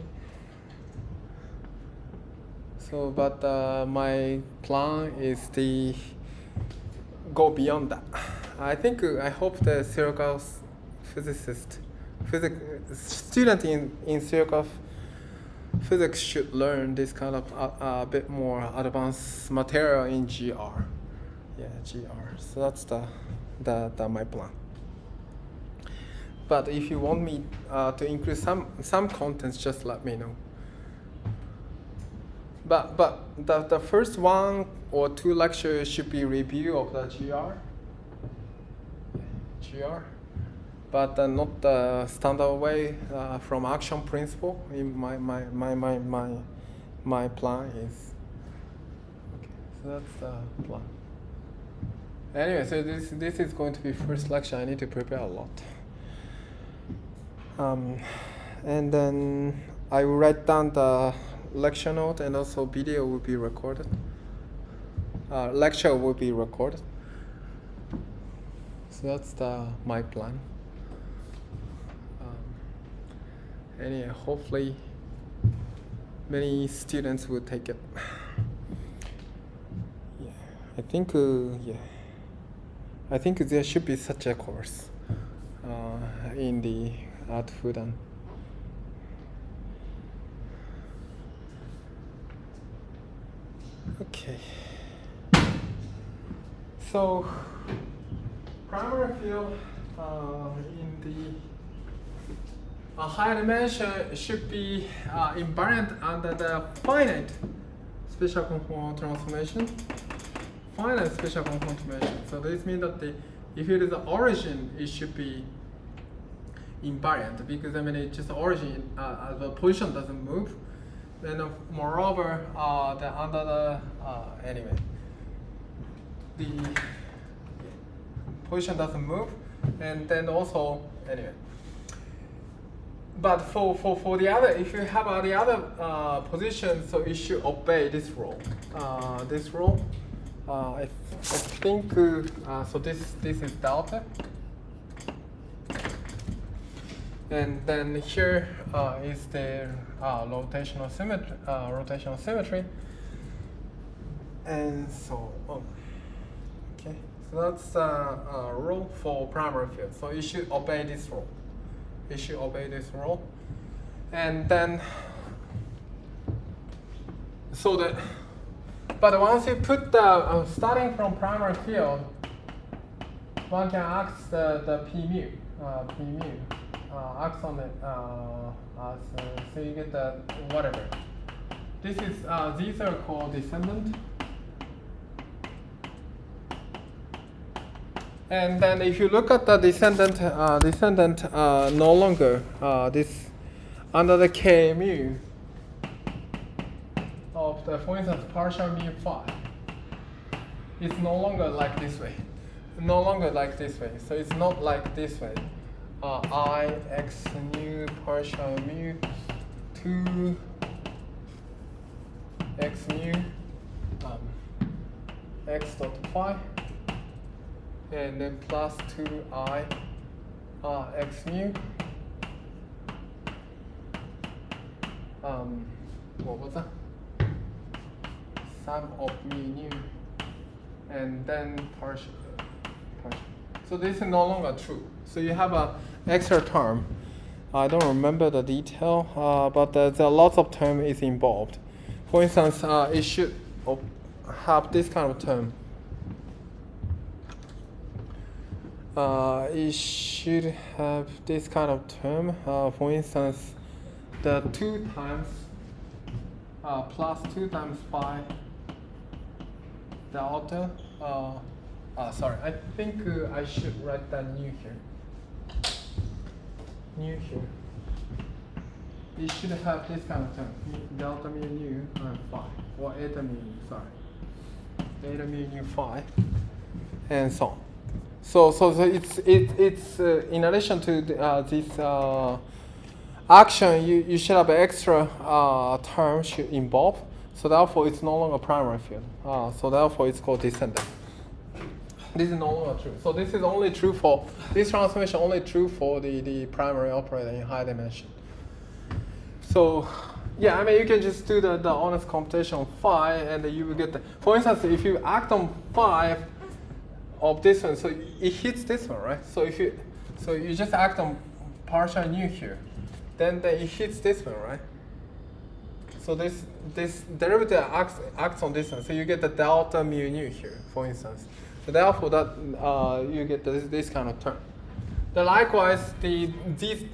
So, but my plan is to go beyond that. I hope the theoretical student in theoretical physics should learn this kind of a bit more advanced material in GR. Yeah, GR. So that's the my plan. But if you want me to include some contents, just let me know. But the first 1 or 2 lectures should be review of the GR, but not the standard way from action principle. In my plan is okay. So that's the plan. Anyway, so this is going to be first lecture. I need to prepare a lot. And then I will write down the lecture note and also video will be recorded. Lecture will be recorded. So that's my plan. Anyway, hopefully many students will take it. Yeah, I think there should be such a course in the at Fudan. Okay. So primary field in the higher dimension should be invariant under the finite special conformal transformation. Finite special conformal transformation. So this means that if it is the origin, it should be invariant because I mean it's just origin. The position doesn't move. And moreover, under the anyway, the position doesn't move, and then also anyway. But for the other, if you have the other position, so it should obey this rule. This rule, I think so. This is delta. And then here is the rotational symmetry, and so on. Okay, so that's the rule for primary field. So you should obey this rule. You should obey this rule, and then so that. But once you put the starting from primary field, one can ask the p mu. Acts on it so you get the whatever. This is these are called descendant. And then if you look at the descendant, no longer this under the k mu of the, for instance, partial mu phi. It's no longer like this way. No longer like this way. So it's not like this way. I x mu partial mu 2 x mu x dot phi, and then plus 2I x mu what was that? Sum of mu nu, and then partial So this is no longer true. So you have an extra term. I don't remember the detail, but there are lots of term is involved. For instance, it should have this kind of term. It should have this kind of term. For instance, the 2 times plus 2 times phi delta. Sorry, I think I should write that new here. New here. It should have this kind of term, delta mu nu and phi, or eta mu nu, sorry. Eta mu nu phi, and so on. So it's in addition to this action, you should have an extra term should involve. So therefore, it's no longer primary field. So therefore, it's called descendant. This is no longer true. So this is only true for this transformation. Only true for the primary operator in high dimension. So yeah, I mean you can just do the honest computation of phi, and you will get the. For instance, if you act on phi of this one, so it hits this one, right? So if you just act on partial nu here, then it hits this one, right? So this derivative acts on this one, so you get the delta mu nu here, for instance. So therefore, that you get this kind of term. Then likewise, these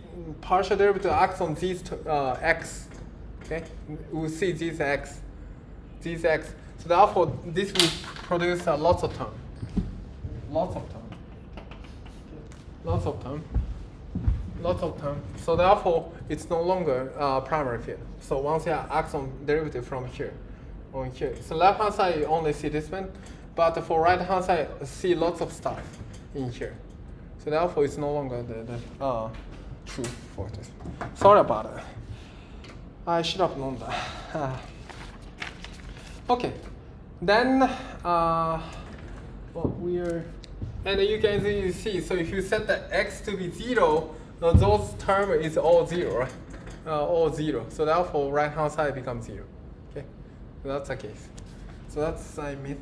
partial derivative acts on these x. Okay, we'll see these x. So therefore, this will produce lots of term. Lots of term. So therefore, it's no longer primary field. So once you act on derivative from here, on here. So left hand side you only see this one, but for right hand side see lots of stuff in here. So therefore, it's no longer the true for this. Sorry about it. I should have known that. Okay, then and you can see. So if you set the x to be 0, those term is all 0, right? All 0. So therefore, right hand side becomes 0. Okay, so that's the case. So that's I missed.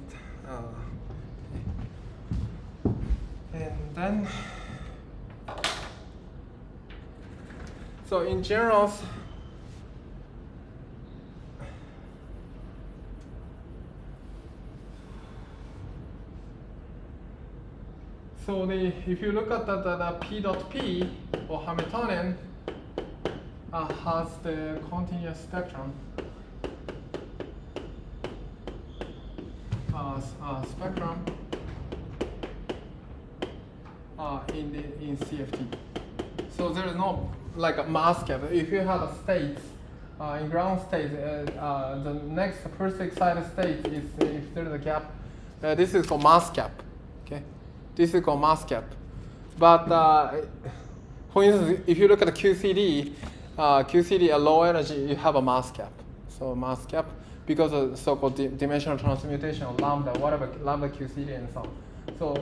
And then, so in general, so if you look at the P dot P or Hamiltonian has the continuous spectrum. In CFT. So there is no like a mass gap. If you have a state in ground state, the next first excited state is if there is a gap. This is called mass gap. Okay, this is called mass gap. But for instance, if you look at the QCD at low energy, you have a mass gap. So mass gap because of so-called dimensional transmutation of lambda, whatever lambda QCD and so on. So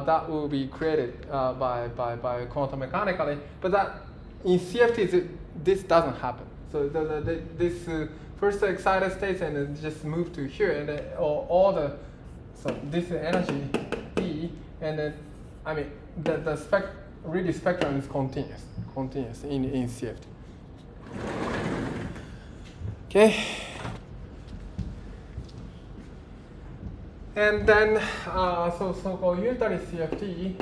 that will be created by quantum mechanically, but that in CFT this doesn't happen. So this first excited states and then just move to here, and then all the so this is energy E, and then I mean the spectrum is continuous in CFT. Okay. And then, so-called unitary CFT.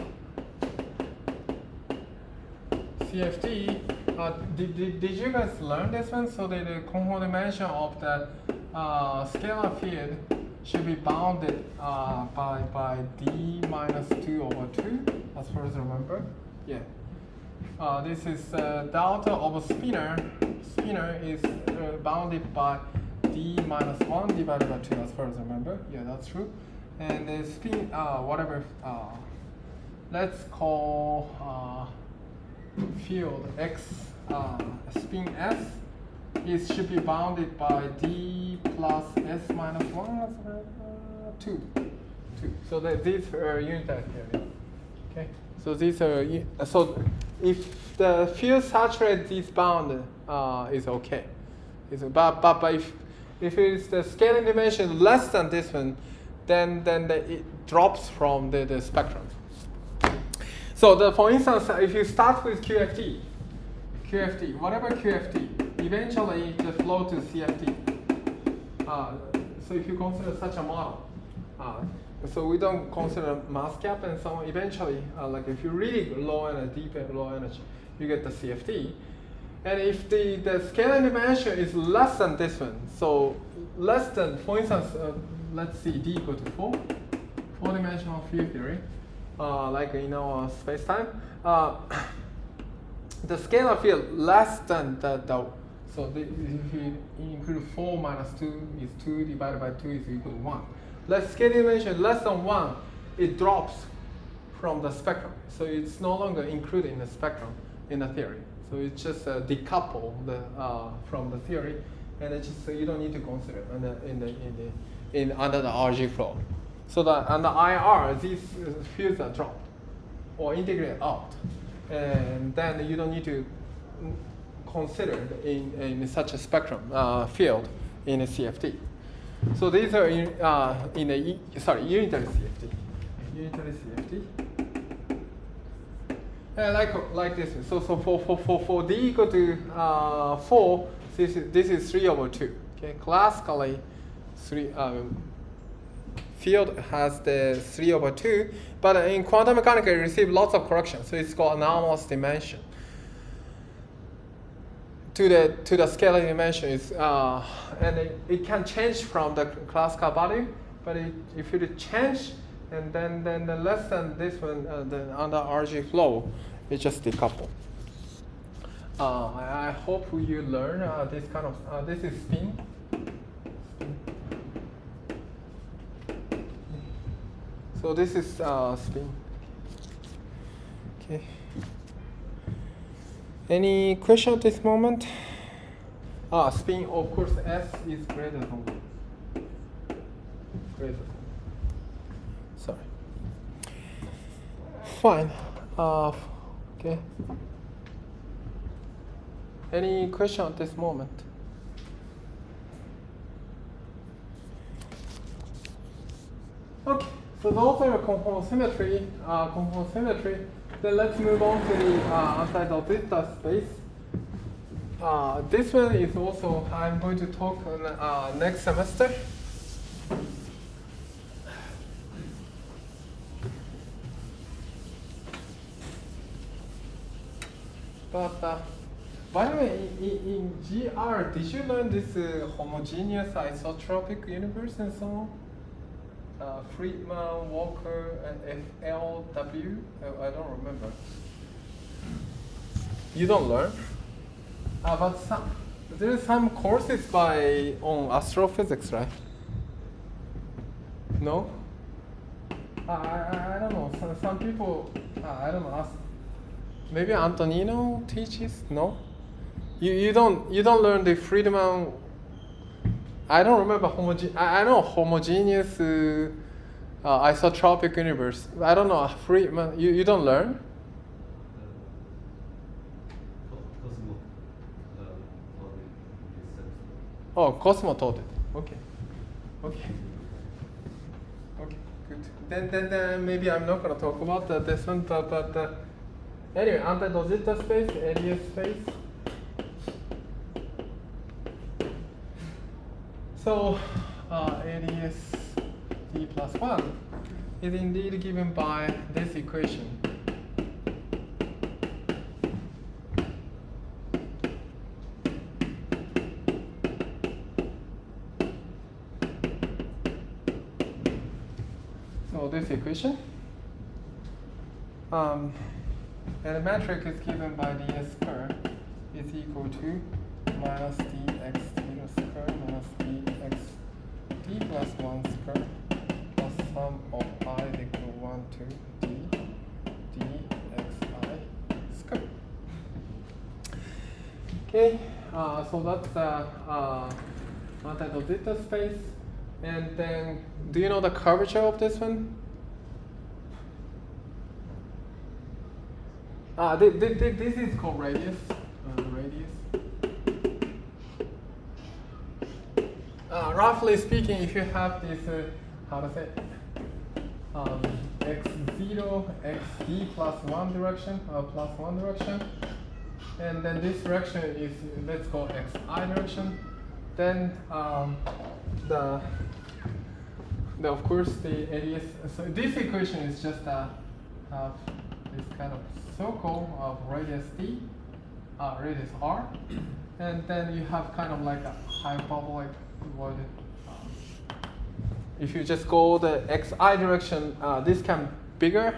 Did you guys learn this one? So the control dimension of the scalar field should be bounded by d minus 2/2, as far as I remember. Yeah. This is delta over spinor. Spinor is bounded by d minus 1 divided by 2, as far as I remember. Yeah, that's true. And the spin, whatever, let's call field x spin s. It should be bounded by d plus s minus 1, 2. So these are unitary field. Okay. So these are so if the field saturates this bound is okay. But if it's the scaling dimension less than this one, then it drops from the spectrum. So for instance, if you start with QFT, whatever QFT, eventually just flow to CFT. So if you consider such a model, so we don't consider mass cap and so on. Eventually, like if you really low energy, deep and low energy, you get the CFT. And if the scalar dimension is less than this one, so less than, for instance, let's see, D equal to 4-dimensional field theory, like in our space-time, the scalar field less than the so if you include 4 minus 2 is 2 divided by 2 is equal to 1. The scalar dimension less than 1, it drops from the spectrum. So it's no longer included in the spectrum in the theory. So it's just decoupled from the theory, and it's just you don't need to consider under the RG flow. So under IR, these fields are dropped or integrated out, and then you don't need to consider in such a spectrum field in a CFT. So these are in a unitary CFT. Unitary CFT. And like this. So for D equal to 4, this is 3/2. Okay, classically, field has the 3/2, but in quantum mechanics it receives lots of corrections. So it's called anomalous dimension. To the scalar dimension is and it can change from the classical value, but if it change and then the less than this one, then under RG flow, it just decouple. I hope you learn this kind of this is spin. So this is spin. Okay. Any question at this moment? Spin, of course, S is greater than 1. Greater than 1. Sorry. Fine. Okay. Any question at this moment? Okay. So those are conformal symmetry. Then let's move on to the anti-delta space. This one is also I'm going to talk on next semester. But by the way, in GR, did you learn this homogeneous isotropic universe and so on? Friedman, Walker, and FLW? I don't remember. You don't learn? But there are some courses on astrophysics, right? No? I don't know. Some people, I don't know. Maybe Antonino teaches? No? You don't learn the Friedman. I don't remember I know homogeneous isotropic universe. I don't know Friedman. You don't learn? Oh, Cosmo taught it. Okay, good. Then maybe I'm not gonna talk about this one, but anyway, anti-Rosetta space, AdS space. So AdS d plus 1 is indeed given by this equation. So this equation, and the metric is given by ds squared is equal to minus dx zero squared minus dx d plus 1 squared plus sum of I is equal to 1 to d dxi squared. Okay, so that's anti-Rosetta space. And then, do you know the curvature of this one? This is called radius. Roughly speaking, if you have this, how to say, x0, xd plus 1 direction, and then this direction is, let's call xi direction. Then of course the AdS. So this equation is just this kind of circle of radius d, radius r, and then you have kind of like a hyperbolic void. If you just go the xi direction, this can bigger,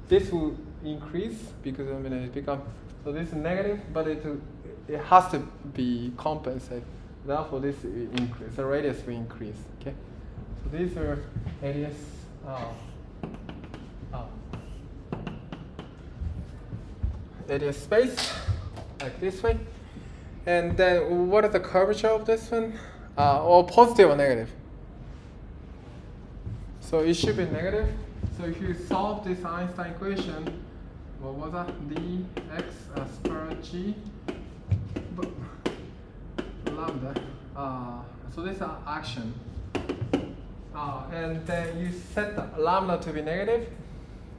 this will increase because I mean it become, so this is negative, but it has to be compensated. Therefore, this will increase. The radius will increase. Okay, so these are AdS. AdS space, like this way. And then what is the curvature of this one? Or positive or negative? So it should be negative. So if you solve this Einstein equation, what was that? dx square g lambda. So this is action. And then you set the lambda to be negative,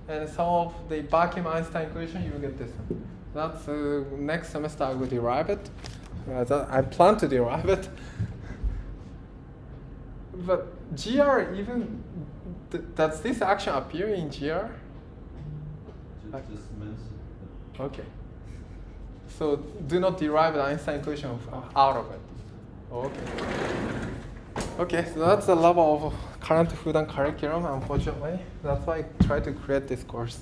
and solve the Bachem-Einstein equation, you will get this one. That's next semester I will derive it. I plan to derive it. But GR even, does this action appear in GR? Just mention. Okay. So do not derive the Einstein equation out of it. Okay. Okay, so that's the level of current food and curriculum, unfortunately. That's why I tried to create this course.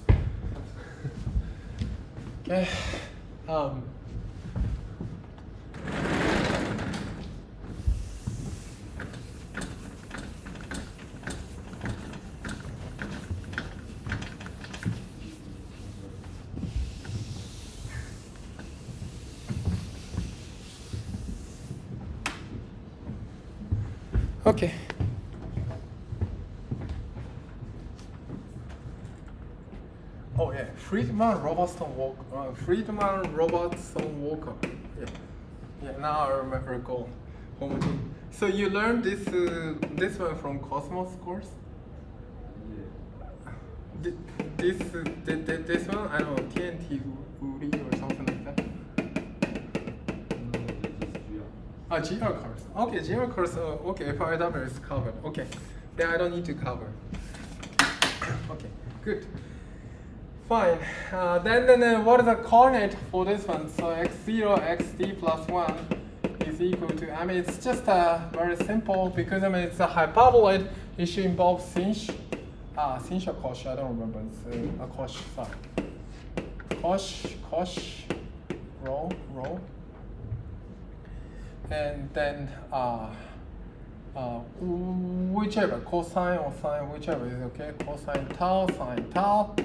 Okay. Okay. Oh yeah, Friedman, Robertson, Walker. Friedman, Robertson, Walker. Yeah. Yeah. Now I remember goal. Homogeneity. So you learned this this one from Cosmos course. Yeah. This one, I don't know, TNT Uri or something like that. No, just GR. GR course. Okay, GR course. Okay, FIW is covered. Okay, then I don't need to cover. Okay, good. Fine. Then what is the coordinate for this one? So x0, xd plus 1 is equal to, I mean, it's just very simple because, I mean, it's a hyperbolate. It should involve sinh or cosh, I don't remember. It's a cosh, sorry. Cosh, rho. And then whichever, cosine or sine, whichever is okay. Cosine tau, sine tau.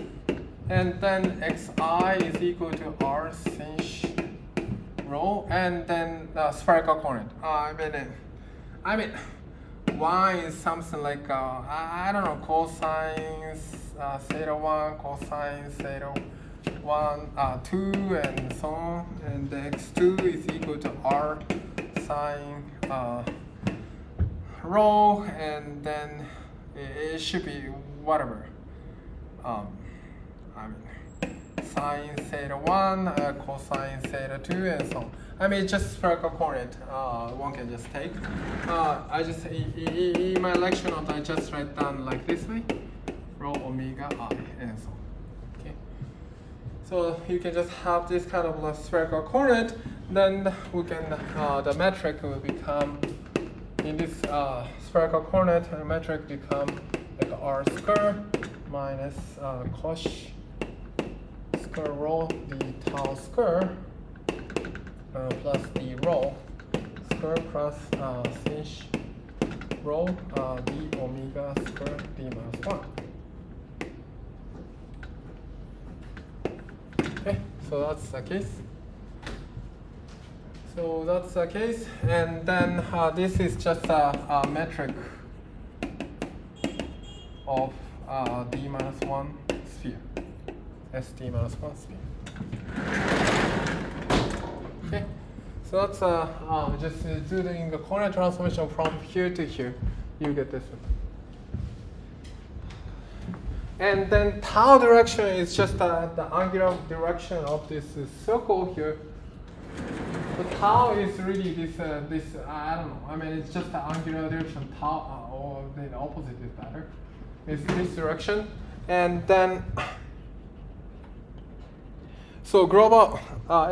And then xi is equal to r sinh rho, and then spherical coordinate. I mean, y is something like I don't know, cosine theta 1, cosine theta 1, 2, and so on. And the x2 is equal to r sine rho, and then it should be whatever. I mean, sine theta 1, cosine theta 2, and so on. I mean, just spherical coordinate. One can just take. I just in my lecture note, I just write down like this way, rho omega I, and so on. Okay. So you can just have this kind of spherical coordinate. Then we can the metric will become in this spherical coordinate. The metric become like r square minus cosh square rho d tau square plus d rho square plus sinh rho d omega square d minus 1. Okay, so that's the case. So that's the case, and then this is just a metric of d minus 1 sphere, st minus 1 sphere. Okay, so that's just doing the coordinate transformation from here to here. You get this one. And then tau direction is just the angular direction of this circle here. The tau is really this, I don't know. I mean, it's just the angular direction tau, or the opposite is better. It's this direction. And then, so global,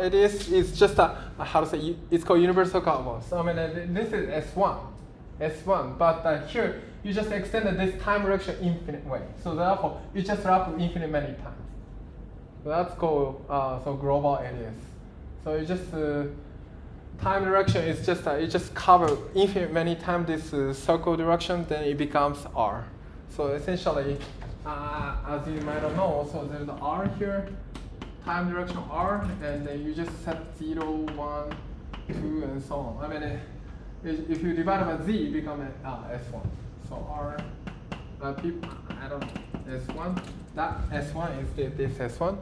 it is just a, how to say, it's called universal cosmos. I mean, this is S1. But here, you just extended this time direction infinite way. So therefore, you just wrap infinite many times. So that's called, so global AdS. So you just, time direction is just, you just cover infinite many times this circle direction, then it becomes R. So essentially, as you might know, so there's the R here, time direction R, and then you just set 0, 1, 2, and so on. I mean, if you divide by Z, it becomes S1. So R, I don't know, S1, that S1 is this S1.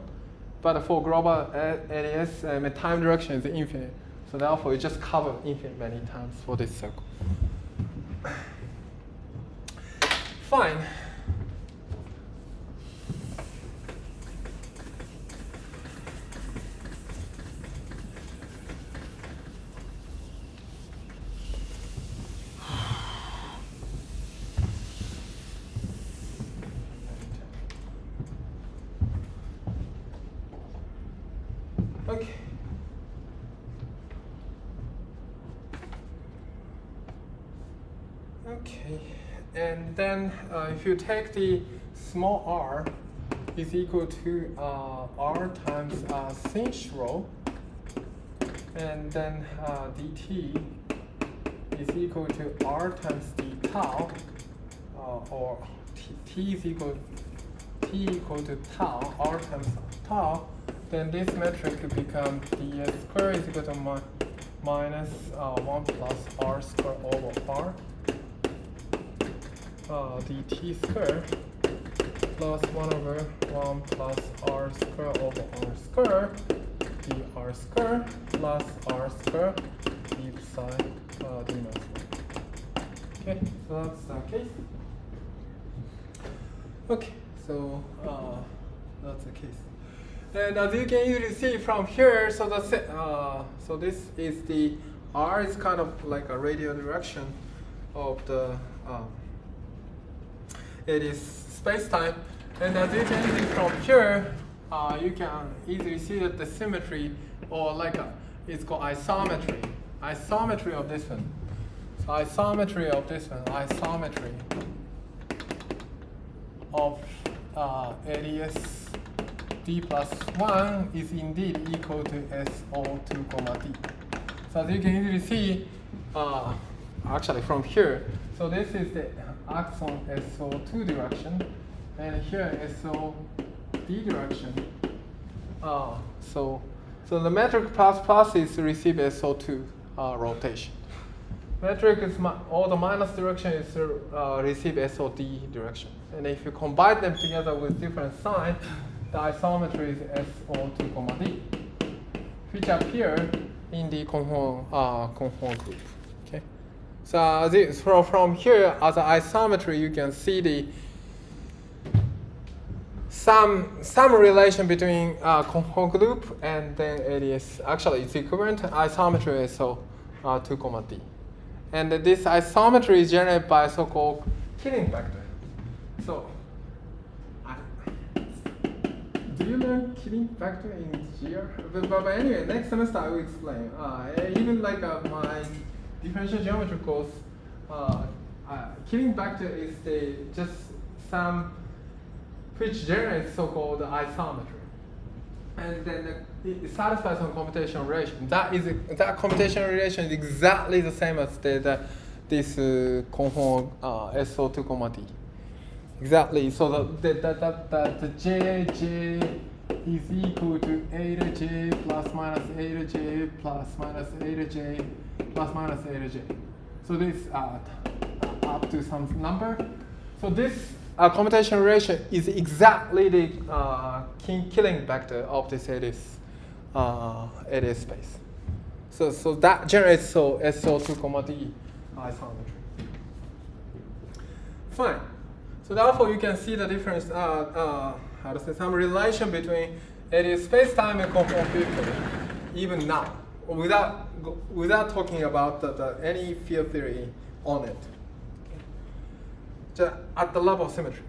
But for global AdS, time direction is infinite. So therefore, you just cover infinite many times for this circle. Fine. Okay. Okay, and then if you take the small r is equal to r times sinh rho, and then dt is equal to r times d tau, or t is equal to tau, r times tau, then this metric could become ds square is equal to minus 1 plus r square over r. dt square plus 1 over 1 plus r square over r square dr square plus r square d psi d minus 1. Okay, so that's the case. Okay, so that's the case. And as you can easily see from here, so that's it. So this is the r is kind of like a radial direction of the it is space-time, and as you can see from here, you can easily see that the symmetry, or like it's called isometry. Isometry of this one. So isometry of this one. Isometry of AdS d plus 1 is indeed equal to SO2, D. So as you can easily see, actually from here, so this is the axon SO2 direction, and here SOD direction. So the metric plus is receive SO2 rotation. Metric is all the minus direction is receive SOD direction. And if you combine them together with different sign, the isometry is SO2, D, which appear in the conform group. Okay. So from here, as an isometry, you can see the some relation between conform group and then AdS. Actually, it's equivalent isometry SO2, D. And this isometry is generated by so-called killing factor. So, do you learn killing factor in GR? But anyway, next semester I will explain. Even like my differential geometry course, killing factor is just some which generates so-called isometry, and then it satisfies some computation relation. That computation relation is exactly the same as this conform SO2, D. Exactly. So the J is equal to A to J plus minus A to J plus minus A to J plus minus A to J. So this up to some number. So this commutation relation is exactly the killing factor of this AdS space. So that generates SO2, D isometry. Fine. So therefore, you can see the difference, how to say, some relation between AdS space-time and conformal field theory, even now, without talking about any field theory on it, just at the level of symmetry.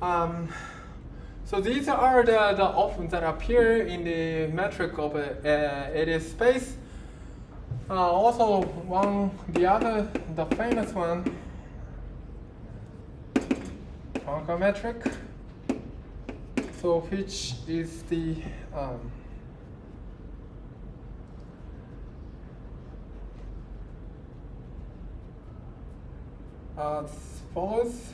So these are the options that appear in the metric of AdS space. Also, the famous one, Poincare metric. So which is the as follows.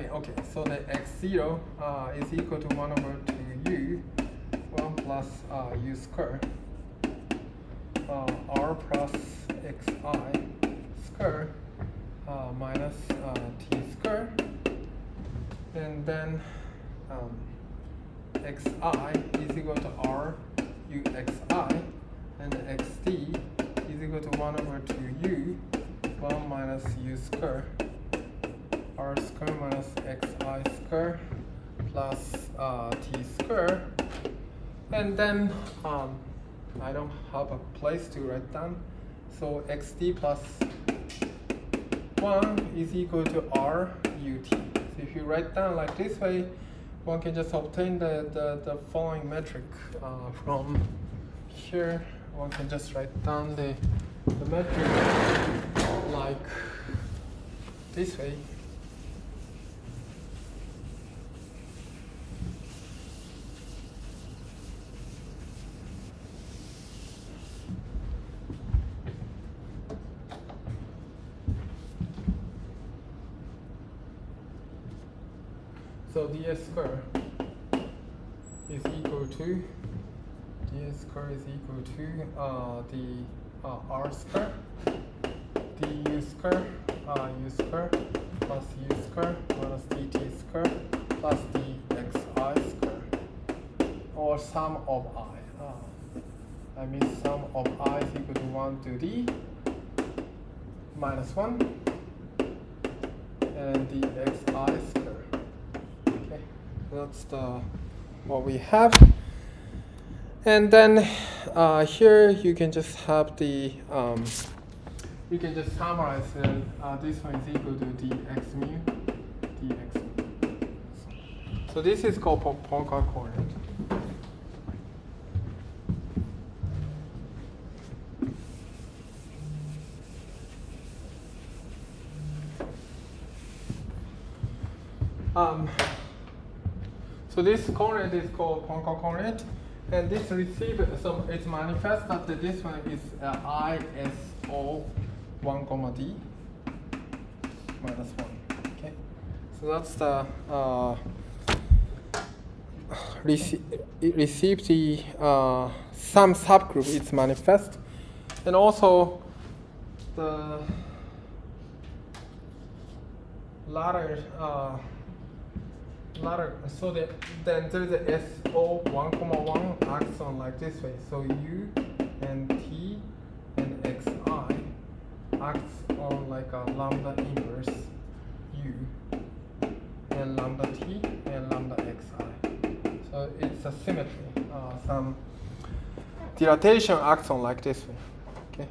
Okay, so the x0 is equal to 1 over 2u, 1 plus u square, r plus xi square minus t square, and then xi is equal to r u xi, and xd is equal to 1 over 2u, 1 minus u square, r square minus xi square plus t square. And then I don't have a place to write down. So xd plus 1 is equal to r ut. So if you write down like this way, one can just obtain the following metric from here. One can just write down the metric like this way. So ds square is equal to the r square, du square, u square plus u square minus dt square plus the xi square, or sum of I. I mean sum of I is equal to 1 to d minus 1 and the xi square. Okay, that's what we have. And then here you can just have the you can just summarize this one is equal to dx mu. So this is called Poincare coordinate. So this coordinate is called Poincare coordinate. And this receive, so it's manifest that this one is ISO 1, d minus 1. Okay, so that's the receive the some subgroup. It's manifest, and also the latter. So then there's the SO 1, acts on like this way. So U and T and XI acts on like a lambda inverse U and lambda T and lambda XI. So it's a symmetry. Some dilatation acts on like this way. Okay.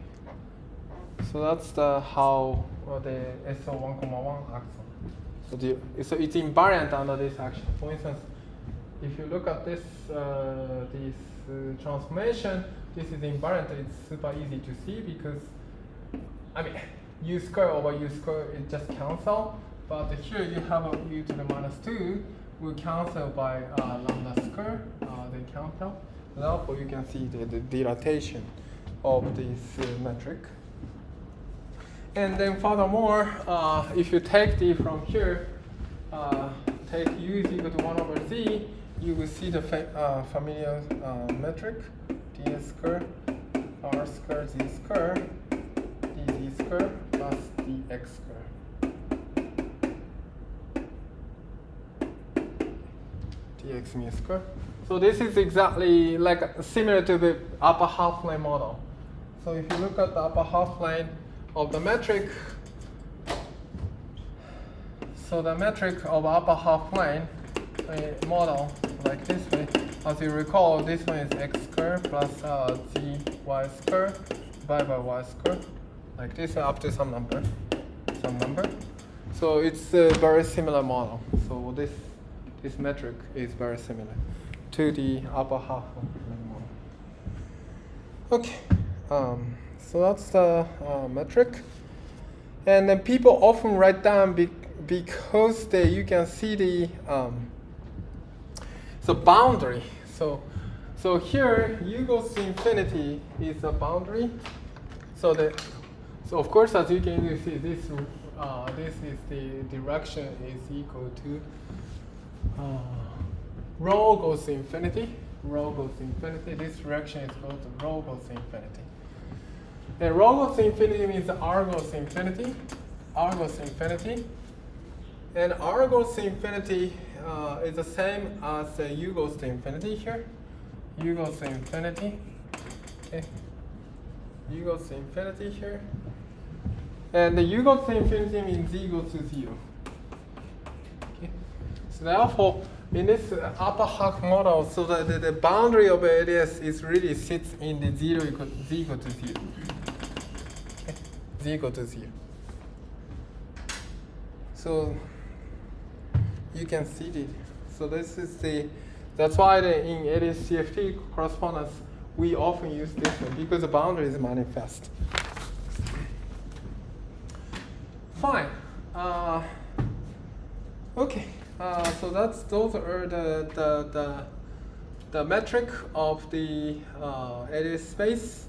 So that's the how the SO 1, acts on. So it's invariant under this action. For instance, if you look at this transformation, this is invariant. It's super easy to see because, I mean, u square over u square it just cancel. But here you have a u to the minus 2 will cancel by lambda square. They cancel. Therefore, you can see the dilatation of this metric. And then furthermore, if you take d from here, take u is equal to 1 over z, you will see the familiar metric, ds square, r square, z square, dz square plus dx square. dx mu square. So this is exactly like similar to the upper half plane model. So if you look at the upper half plane of the metric, so the metric of upper half plane model like this way. As you recall, this one is x squared plus gy squared divided by y squared, like this up to some number. So it's a very similar model. So this metric is very similar to the upper half model. Okay, so that's the metric. And then people often write down because you can see the boundary. So here u goes to infinity is a boundary. So of course, as you can see, this is the direction is equal to rho goes to infinity. Rho goes to infinity. This direction is equal to rho goes to infinity. And rho goes to infinity means r goes to infinity. R goes to infinity. And r goes to infinity is the same as u goes to infinity here. U goes to infinity. Okay. U goes to infinity here. And the u goes to infinity means z goes to 0. Okay. So therefore, in this upper half model, so the boundary of AdS is really sits in the z equal to 0. Okay. Z equal to 0. So you can see it. So this is that's why in AdS CFT correspondence, we often use this one because the boundary is manifest. Fine. Okay. So those are the metric of the AdS space,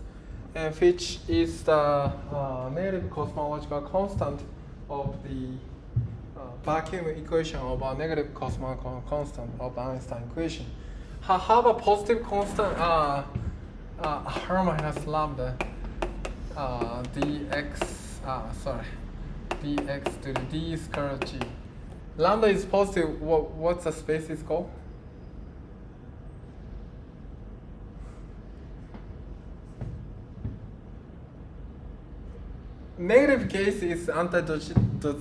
and which is the negative cosmological constant of the vacuum equation of a negative cosmological constant of the Einstein equation. Have a positive constant r minus lambda dx to the d squared g. Lambda is positive. What's the space is called? Negative case is anti-dot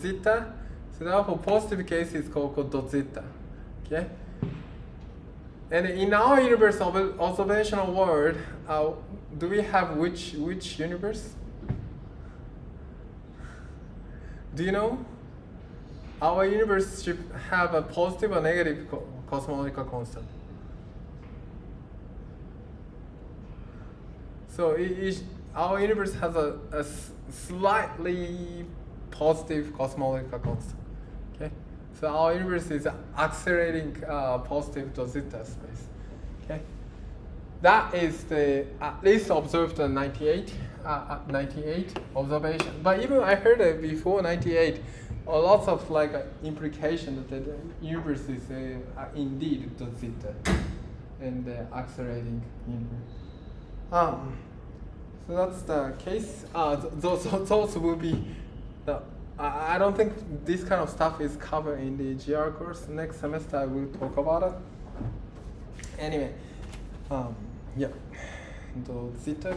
zeta. So therefore, positive case is called dot zeta. Okay. And in our universe observational world, do we have which universe? Do you know? Our universe should have a positive or negative cosmological constant. So our universe has a slightly positive cosmological constant. Okay, so our universe is accelerating positive dot zeta space. Okay, that is at least observed in 98 observation. But even I heard it before 98. Lots of implication that the universe is indeed dot zeta and the accelerating universe. So that's the case. Those will be I don't think this kind of stuff is covered in the GR course. Next semester I will talk about it. Anyway, yeah, dot zeta.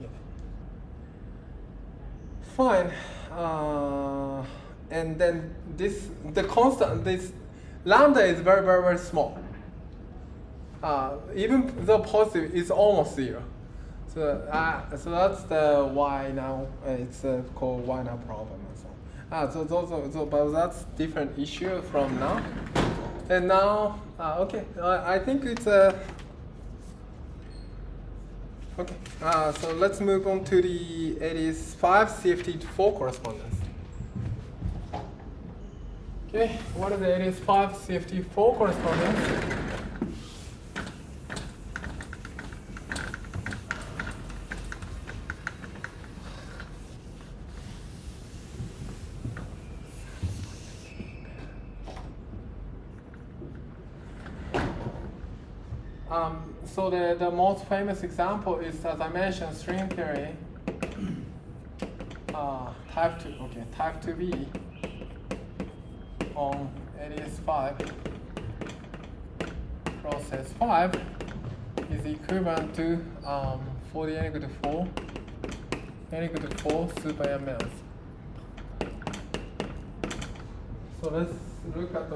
Yeah. Fine. And then the constant, this lambda is very, very, very small. Even the positive is almost 0. So that's the why now. It's called why now problem and so on. But that's different issue from now. And now, okay, I think it's okay. So let's move on to the AdS 5 CFT 4 correspondence. Okay, what is the AdS 5 CFT 4 correspondence? So the most famous example is, as I mentioned, string theory, type 2B on AdS5 cross S5 is equivalent to 40 n equal to 4, n equal to 4 super mLs. So let's look at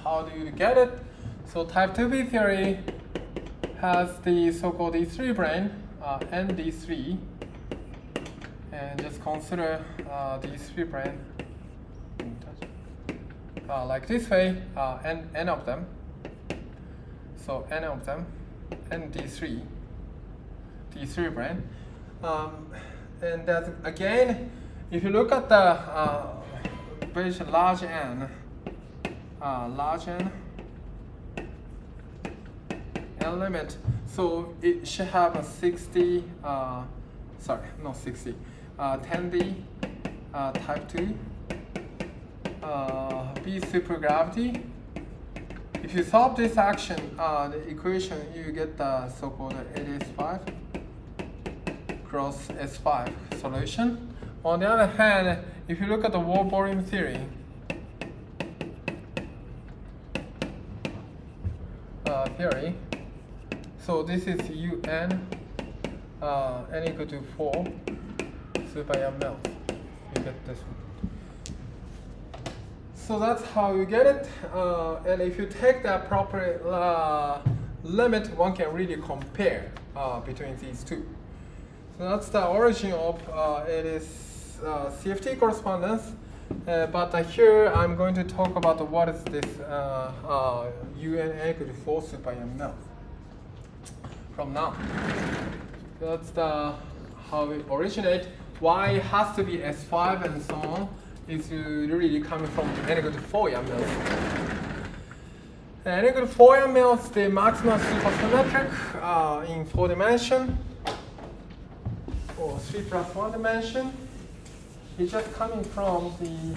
how do you get it. So type 2B theory has the so-called D3 brane, ND3, and just consider D3 brane like this way, n of them. So n of them, ND3, D3 brane. And that again, if you look at the very large n, n limit, so it should have a 60, sorry, not 60, 10D type 2 B supergravity. If you solve this action, the equation, you get the so-called AdS5 cross S5 solution. On the other hand, if you look at the wall volume theory, so this is UN, n equal to 4 super mL. You get this one. So that's how you get it. And if you take that proper limit, one can really compare between these two. So that's the origin of it is CFT correspondence. But here I'm going to talk about what is this UN equal to 4 super mL from now. That's how it originates. Why it has to be S5 and so on is really coming from n equal to 4 mLs. N equal to 4 mLs, the maximum supersymmetric in 4 dimension or 3 plus 1 dimension. It's just coming from the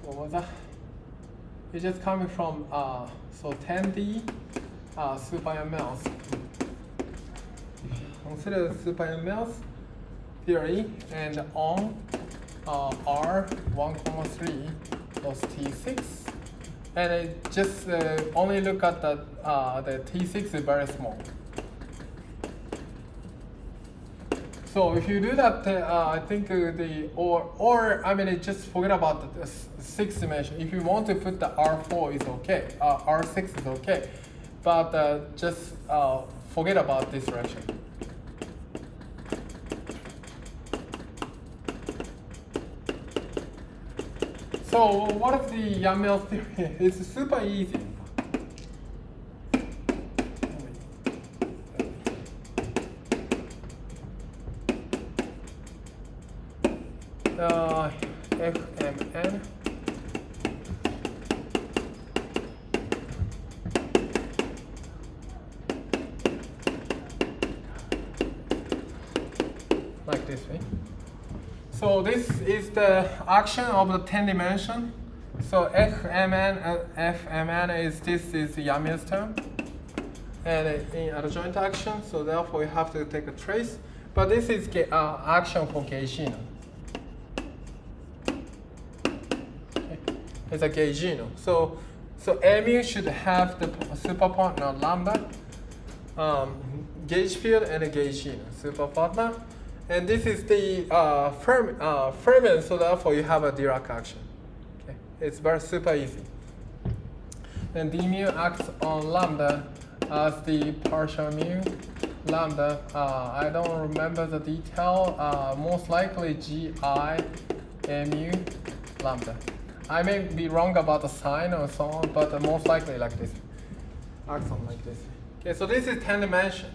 what was that? It's just coming from so 10D super mLs. Consider super mLs theory and on R1,3 plus T6, and it just only look at the T6 is very small. So if you do that, I think just forget about the 6 dimension. If you want to put the R4 is okay, R6 is okay, but just forget about this direction. So what is the YAML theory? It's super easy. FMN like this way. So this is the action of the 10 dimension. So FMN is the YAML's term, and in adjoint action. So therefore, you have to take a trace. But this is action for gaugino. Okay. It's a gaugino. So mu should have the superpartner lambda, gauge field, and a gaugino superpartner. And this is the Fermion, so therefore you have a Dirac action. Okay. It's very super easy. And d mu acts on lambda as the partial mu lambda. I don't remember the detail. Most likely gi mu lambda. I may be wrong about the sign or so on, but most likely like this. Acts on like this. Okay, so this is 10 dimension.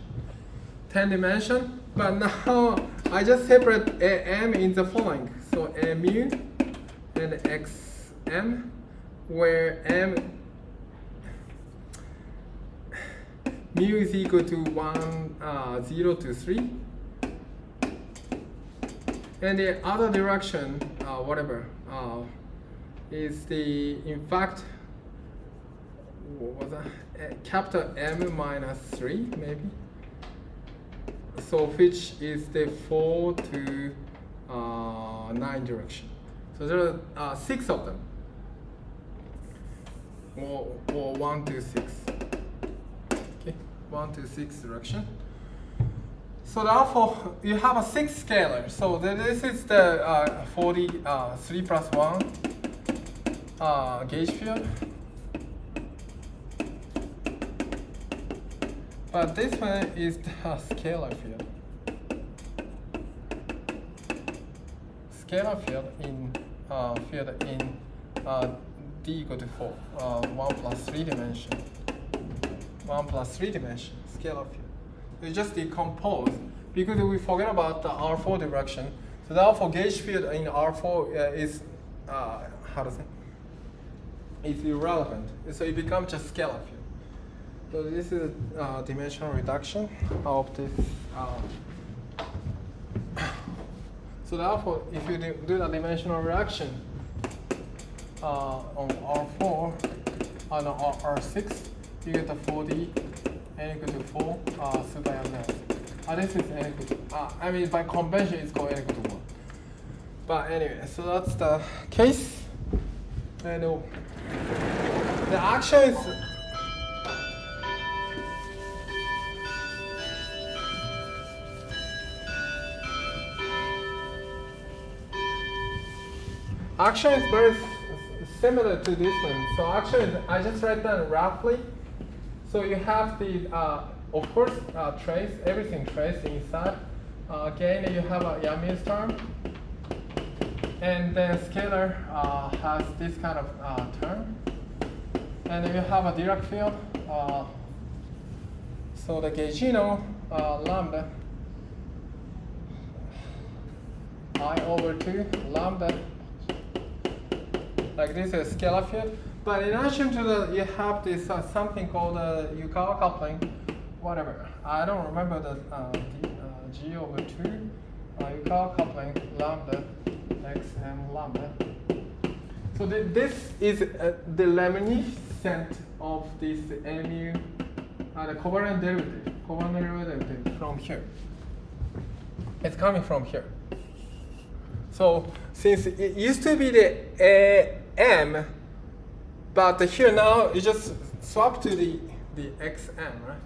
10 dimension, but now I just separate m in the following. So mu and xm, where mu is equal to 1, 0 to 3. And the other direction, whatever, is in fact, what was that? Capital M minus 3 maybe. So which is the 4 to 9 direction. So there are 6 of them. Or 1 to 6. Okay, 1 to 6 direction. So therefore, you have a 6 scalar. So this is the 3 plus 1 gauge field. But this one is the scalar field. Scalar field in D equal to 4. 1 plus 3 dimension. 1 plus 3 dimension scalar field. We just decompose because we forget about the R4 direction. So therefore, gauge field in R4 is how to say? It's irrelevant. So it becomes just scalar field. So this is dimensional reduction of this. So therefore, if you do the dimensional reduction on R4 on R6, you get the 4D n equal to 4 super m mass. This is n equal to, I mean by convention it's called n equal to 1. But anyway, so that's the case. And the action is action is very similar to this one. So action is, I just write down roughly. So you have the, of course, trace, everything trace inside. Again, you have a Yamil's term. And then scalar has this kind of term. And then you have a Dirac field. So the gaugino lambda I over 2 lambda, like this is scalar field. But in addition to that, you have this something called Yukawa coupling, whatever. I don't remember the G over 2 Yukawa coupling lambda xm lambda. So this is the reminiscent of this mu, the covariant derivative from here. It's coming from here. So since it used to be the m, but here now you just swap to the xm, right?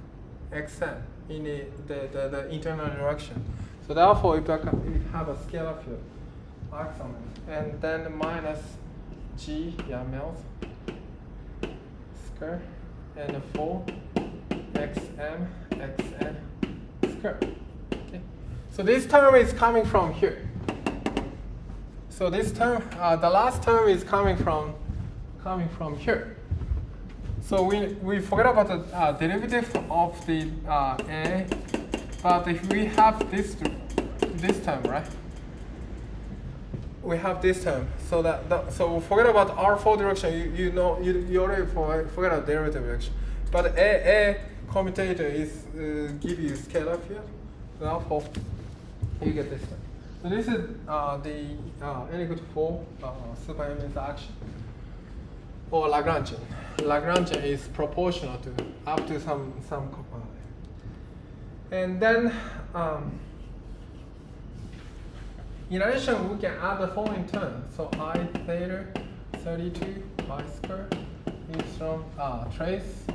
Xm in the internal direction. So therefore, you have a scalar field, axon, and then minus g Yamil's square and 4 xm xn square. Okay. So this term is coming from here. So this term, the last term is coming from here. So we forget about the derivative of the a, but if we have this term, right? We have this term. So so forget about R4 direction. You already forget about derivative direction. But a commutator is give you scalar field. Therefore, you get this term. So this is the n equal to 4 super m interaction, or Lagrangian. Lagrangian is proportional to up to some component. And then in addition, we can add the following term. So I theta 32 pi square is from trace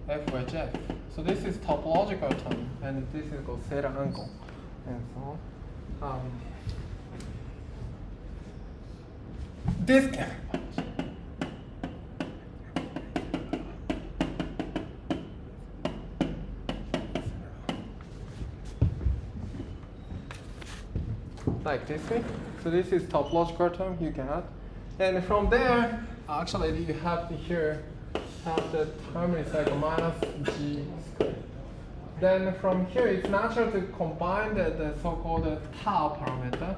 f wedge f. So this is topological term, and this is called theta angle, and so on. This like this way. So this is topological term you can add, and from there, actually you have here have the term is like minus g squared. Then from here, it's natural to combine the so-called tau parameter,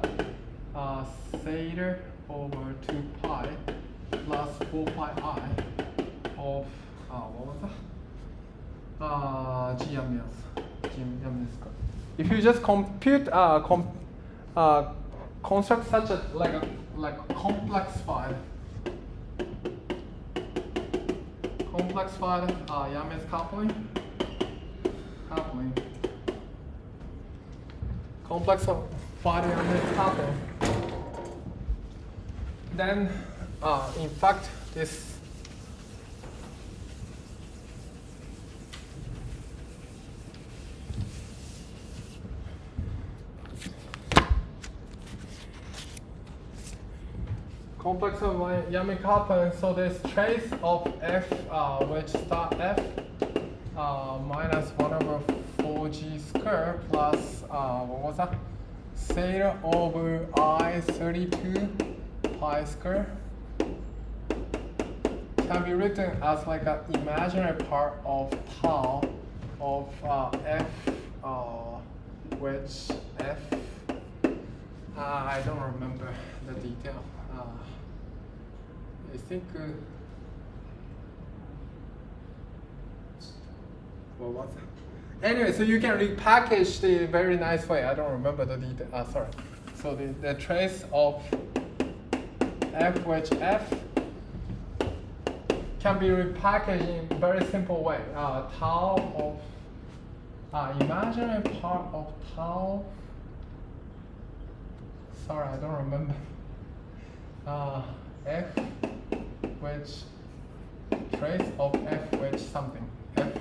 theta over 2 pi plus 4 pi I of, what was that? G Yamil's square. If you just compute, construct such a, like complex complexified Yames coupling. Complexified Yames coupling. Then, in fact, this complex of Yames coupling, so this trace of f, which start f minus 1/4g squared plus what was that? Theta over I 32 pi squared can be written as like an imaginary part of tau of f, which f. I don't remember the detail. I think what was it? Anyway, so you can repackage the very nice way. I don't remember the detail. Sorry. So the trace of f, which f can be repackaged in a very simple way. Tau of imaginary part of tau. Sorry, I don't remember. F, which trace of f, which something. F.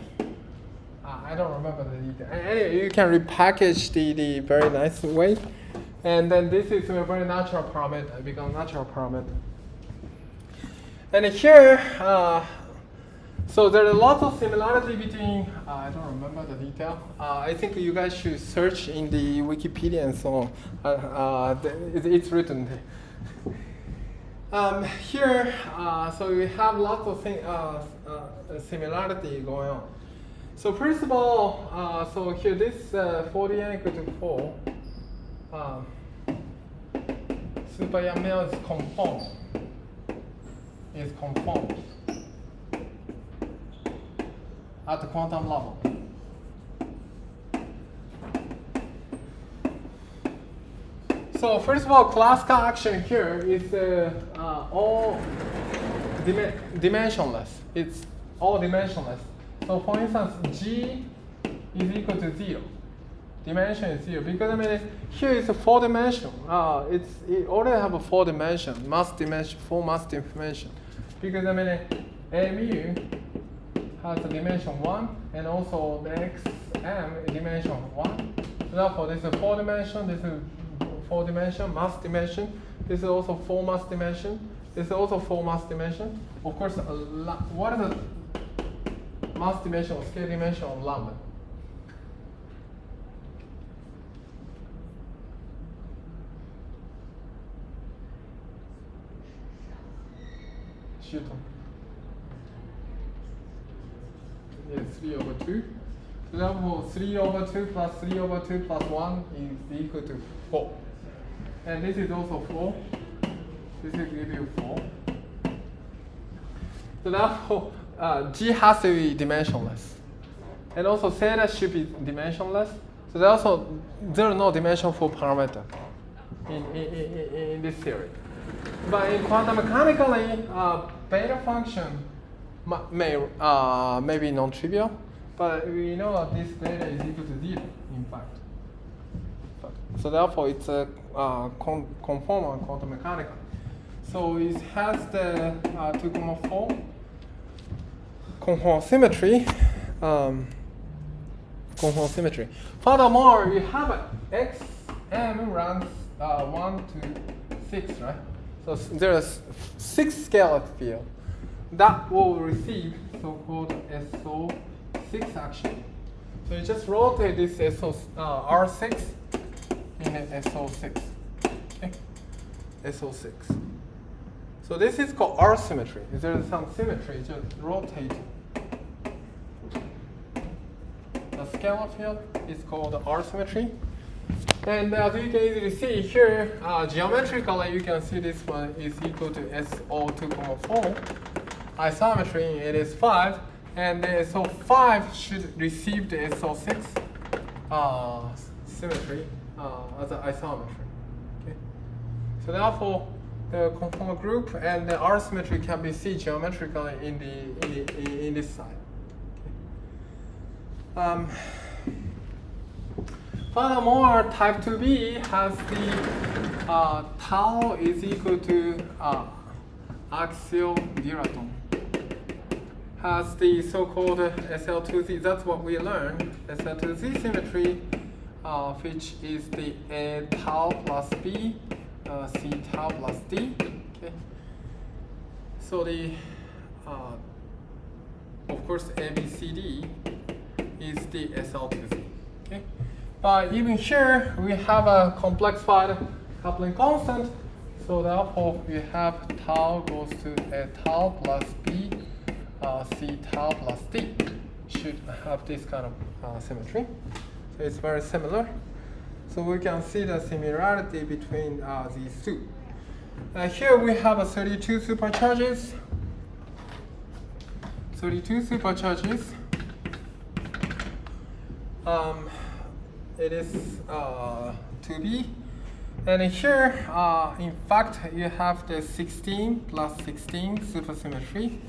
I don't remember the detail. Anyway, you can repackage the very nice way, and then this is a very natural parameter. It becomes natural parameter. And here, so there are lots of similarity between. I don't remember the detail. I think you guys should search in the Wikipedia and so on. It's written there. Here, so we have lots of similarity going on. So first of all, so here this 40n equal to 4. Super Yames is conformed. At the quantum level. So first of all, classical action here is all dimensionless. It's all dimensionless. So for instance, G is equal to 0. Dimension is 0 because I mean here is a 4 dimension. It already have a 4 dimension, mass dimension, 4 mass dimension. Because I mean A mu has a dimension 1 and also the XM is dimension 1. So therefore this is 4 dimension, this is 4 dimension, mass dimension. This is also 4 mass dimension. This is also 4 mass dimension. Of course, what is the mass dimension or scale dimension of lambda? Shoot. Yes, 3 over 2. So therefore, 3 over 2 plus 3 over 2 plus 1 is equal to 4. And this is also 4. This will give you 4. So therefore, G has to be dimensionless. And also theta should be dimensionless. So there's also no dimension for parameter in this theory. But in quantum mechanically, beta function may be non-trivial. But we know that this beta is equal to 0, in fact. So therefore, it's a conformal quantum mechanical. So it has the 2,4 conformal symmetry. Conformal symmetry. Furthermore, we have an XM runs 1 to 6, right? So there's 6 scalar field that will receive so-called SO6 action. So you just rotate this R6 in an SO6. Okay? SO6. So this is called R symmetry. If there is some symmetry, just rotate. The scalar field is called R symmetry. And as you can easily see here, geometrically you can see this one is equal to SO2,4. Isometry, it is 5. And the SO5 should receive the SO6 symmetry as an isometry. Okay? So therefore, the conformal group, and the R symmetry can be seen geometrically in this side. Okay. Furthermore, type 2b has the tau is equal to axial dilaton. Has the so-called SL2Z. That's what we learned. SL2Z symmetry, which is the A tau plus B, C tau plus D. Okay. So the of course ABCD is the SL2Z. Okay. But even here we have a complexified coupling constant. So therefore we have tau goes to A tau plus B. C tau plus D should have this kind of symmetry. So it's very similar. So we can see the similarity between these two. Here we have a 32 supercharges. 32 supercharges. It is 2B. And here, in fact, you have the 16 plus 16 supersymmetry.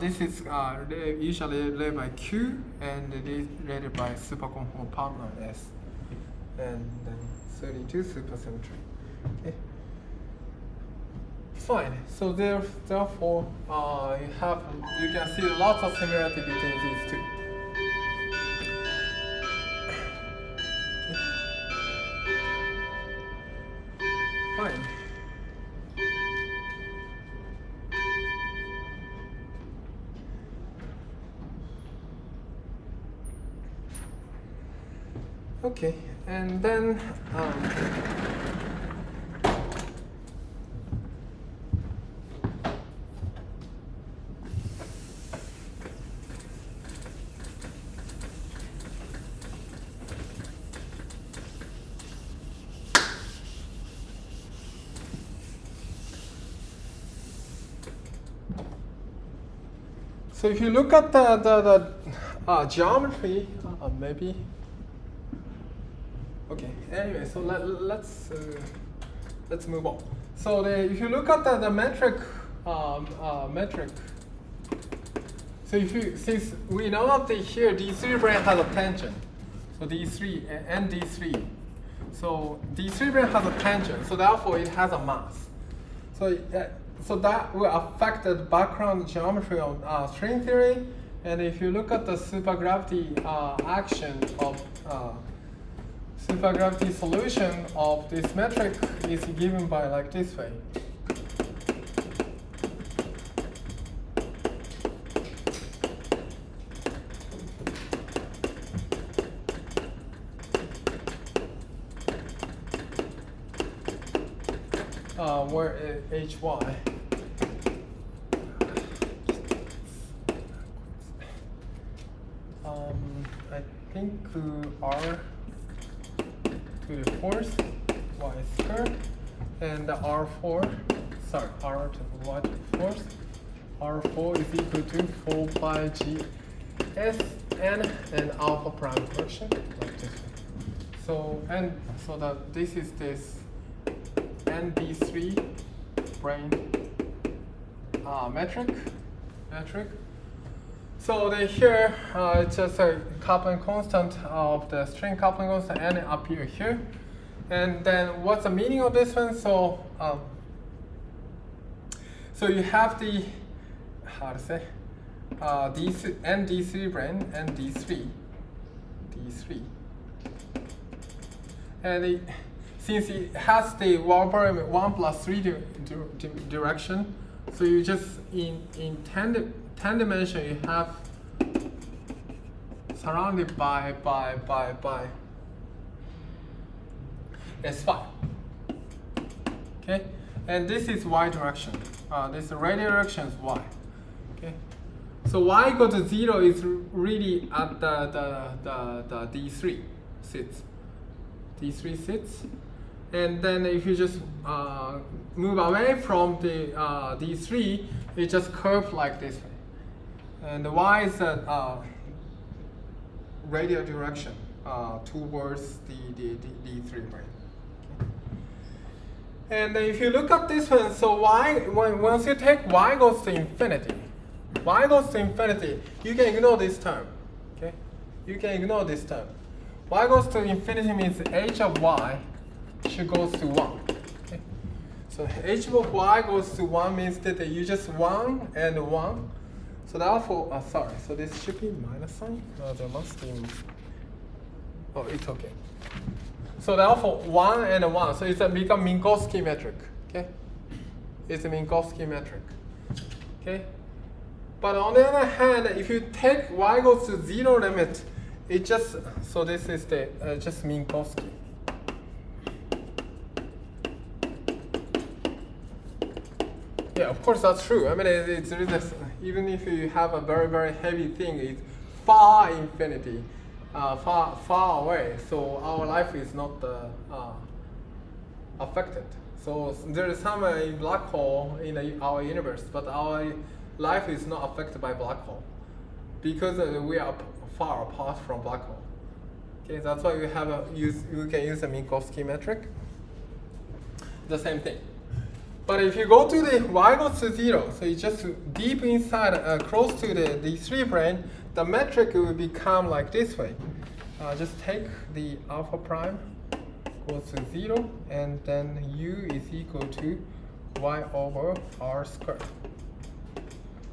This is usually led by Q, and it is led by superconformal partner S, and then 32 supersymmetry. Okay. Fine. So therefore, you can see lots of similarity between these two. Okay. Fine. Okay, and then so if you look at the geometry, maybe. Okay. Anyway, so let's move on. So if you look at the metric, so since we know that here D3 brane has a tangent, so D3 and D3, so D3 brane has a tangent, so therefore it has a mass. So that will affect the background geometry of string theory. And if you look at the supergravity action of supergravity solution of this metric is given by like this way. Where HY. I think R to the fourth y squared, and the R4, sorry, R to the y to the fourth, R4 is equal to 4 pi G S N and alpha prime correction, like this way. So, this is this ND3 brane metric. So here it's just a coupling constant of the string coupling constant N appear here. And then what's the meaning of this one? So so you have the, how to say, ND3 brane and D3. And since it has the one parameter 1 plus 3 direction, so you just in 10 dimension you have surrounded by S5. Okay, and this is y direction. This radial direction is y. Okay, so y equal to 0 is really at the D3 sits. D3 sits. And then if you just move away from the D3, it just curves like this way. And the y is the radial direction towards the D3 brane. And then if you look at this one, so once you take y goes to infinity, you can ignore this term. Okay? You can ignore this term. Y goes to infinity means h of y should goes to 1. Okay? So h of y goes to 1 means that you just 1 and 1. So therefore, sorry, so this should be minus sign? No, there must be, oh, it's okay. So therefore, 1 and 1, so it's a become Minkowski metric, okay? It's a Minkowski metric, okay? But on the other hand, if you take y goes to 0 limit, it just, so this is the just Minkowski. Yeah, of course that's true. I mean, it's even if you have a very, very heavy thing, it's far infinity, far away. So our life is not affected. So there is some black hole in our universe, but our life is not affected by black hole because we are far apart from black hole. Okay, that's why we have we can use a Minkowski metric. The same thing. But if you go to the y goes to 0, so it's just deep inside, close to the D3 brane, the metric will become like this way. Just take the alpha prime goes to 0, and then u is equal to y over r squared.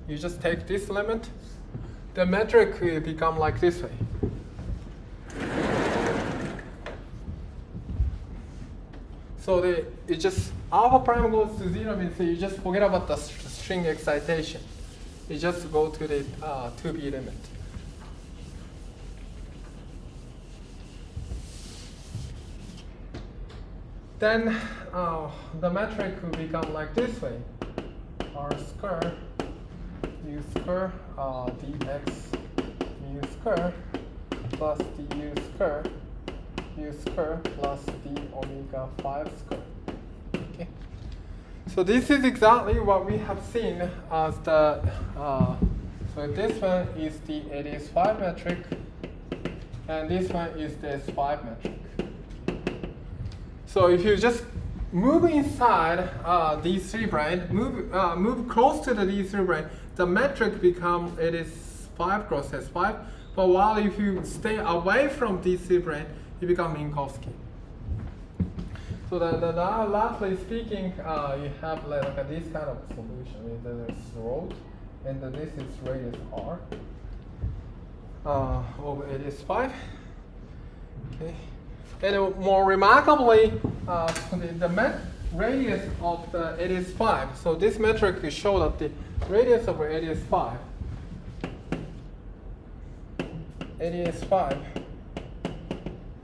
You just take this limit, the metric will become like this way. So it just alpha prime goes to 0 means you just forget about the string excitation. You just go to the 2b limit. Then the metric will become like this way: r square u square dx mu square plus du square u square plus d omega 5 square. Okay. So this is exactly what we have seen as the, so this one is the AdS5 metric, and this one is the S5 metric. So if you just move inside D3 brane, move close to the D3 brane, the metric become AdS5 cross S5. But while if you stay away from D3 brane, you become Minkowski. So lastly speaking, you have like this kind of solution. There's rho, and this is radius r over AdS5. Okay. And more remarkably, the radius of the AdS5. So this metric will show that the radius of AdS5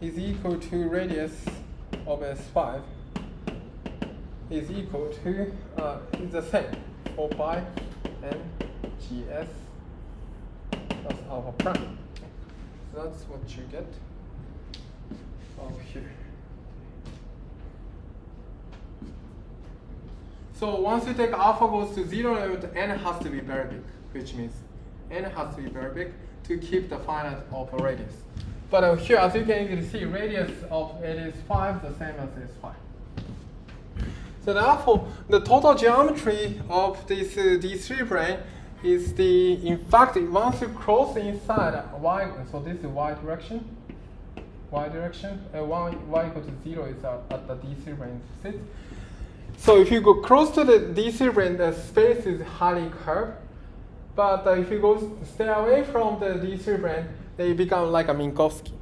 is equal to radius of S5 is equal to, is the same, 4 pi n gs plus alpha prime. So that's what you get over here. So once you take alpha goes to 0, n has to be very big, which means n has to be very big to keep the finite of a radius. But here, as you can easily see, radius of AdS5 is the same as S5. So therefore, the total geometry of this D3 brane is in fact, once you cross inside y, so this is y direction, y equal to 0 is at the D3 brane sits. So if you go close to the D3 brane, the space is highly curved. But if you stay away from the D3 brane, they become like a Minkowski.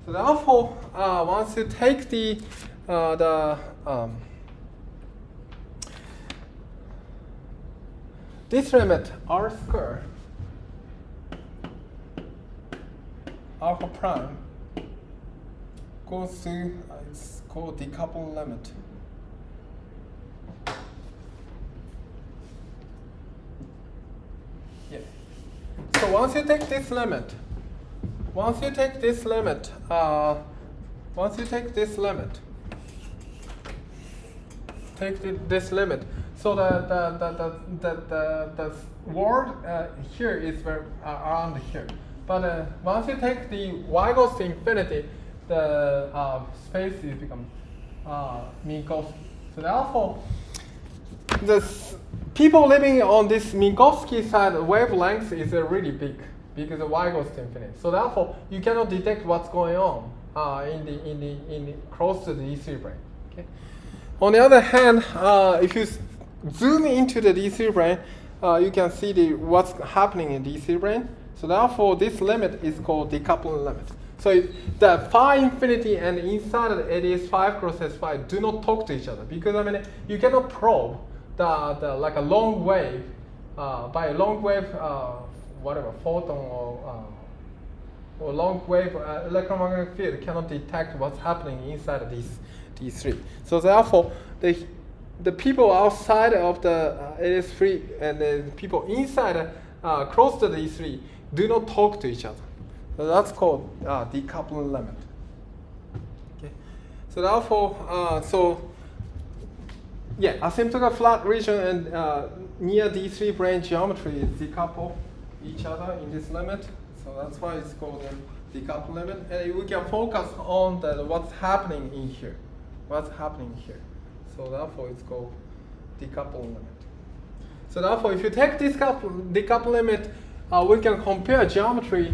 So therefore, once you take this limit r square alpha prime goes to it's called decoupled limit. Yeah. So once you take this limit, this limit. So the word here is around here. But once you take the y goes to infinity, the space is become Minkowski. So therefore, the people living on this Minkowski side wavelength is really big because the y goes to infinity. So therefore, you cannot detect what's going on in the close to the D3 brane. Okay. On the other hand, if you zoom into the D3 brane, you can see what's happening in D3 brane. So therefore, this limit is called decoupling limit. So the phi infinity and inside of it is 5 cross S phi do not talk to each other because you cannot probe the like a long wave by a long wave whatever photon or long wave electromagnetic field cannot detect what's happening inside of these D3. So therefore, the people outside of the AdS3 and the people inside close to the D3 do not talk to each other. So that's called decoupling limit. Okay. So therefore, asymptotic flat region and near D3 brane geometry is decouple each other in this limit. So that's why it's called the decoupling limit. And we can focus on what's happening in here. What's happening here. So therefore, it's called decoupling limit. So therefore, if you take this decoupling limit, we can compare geometry,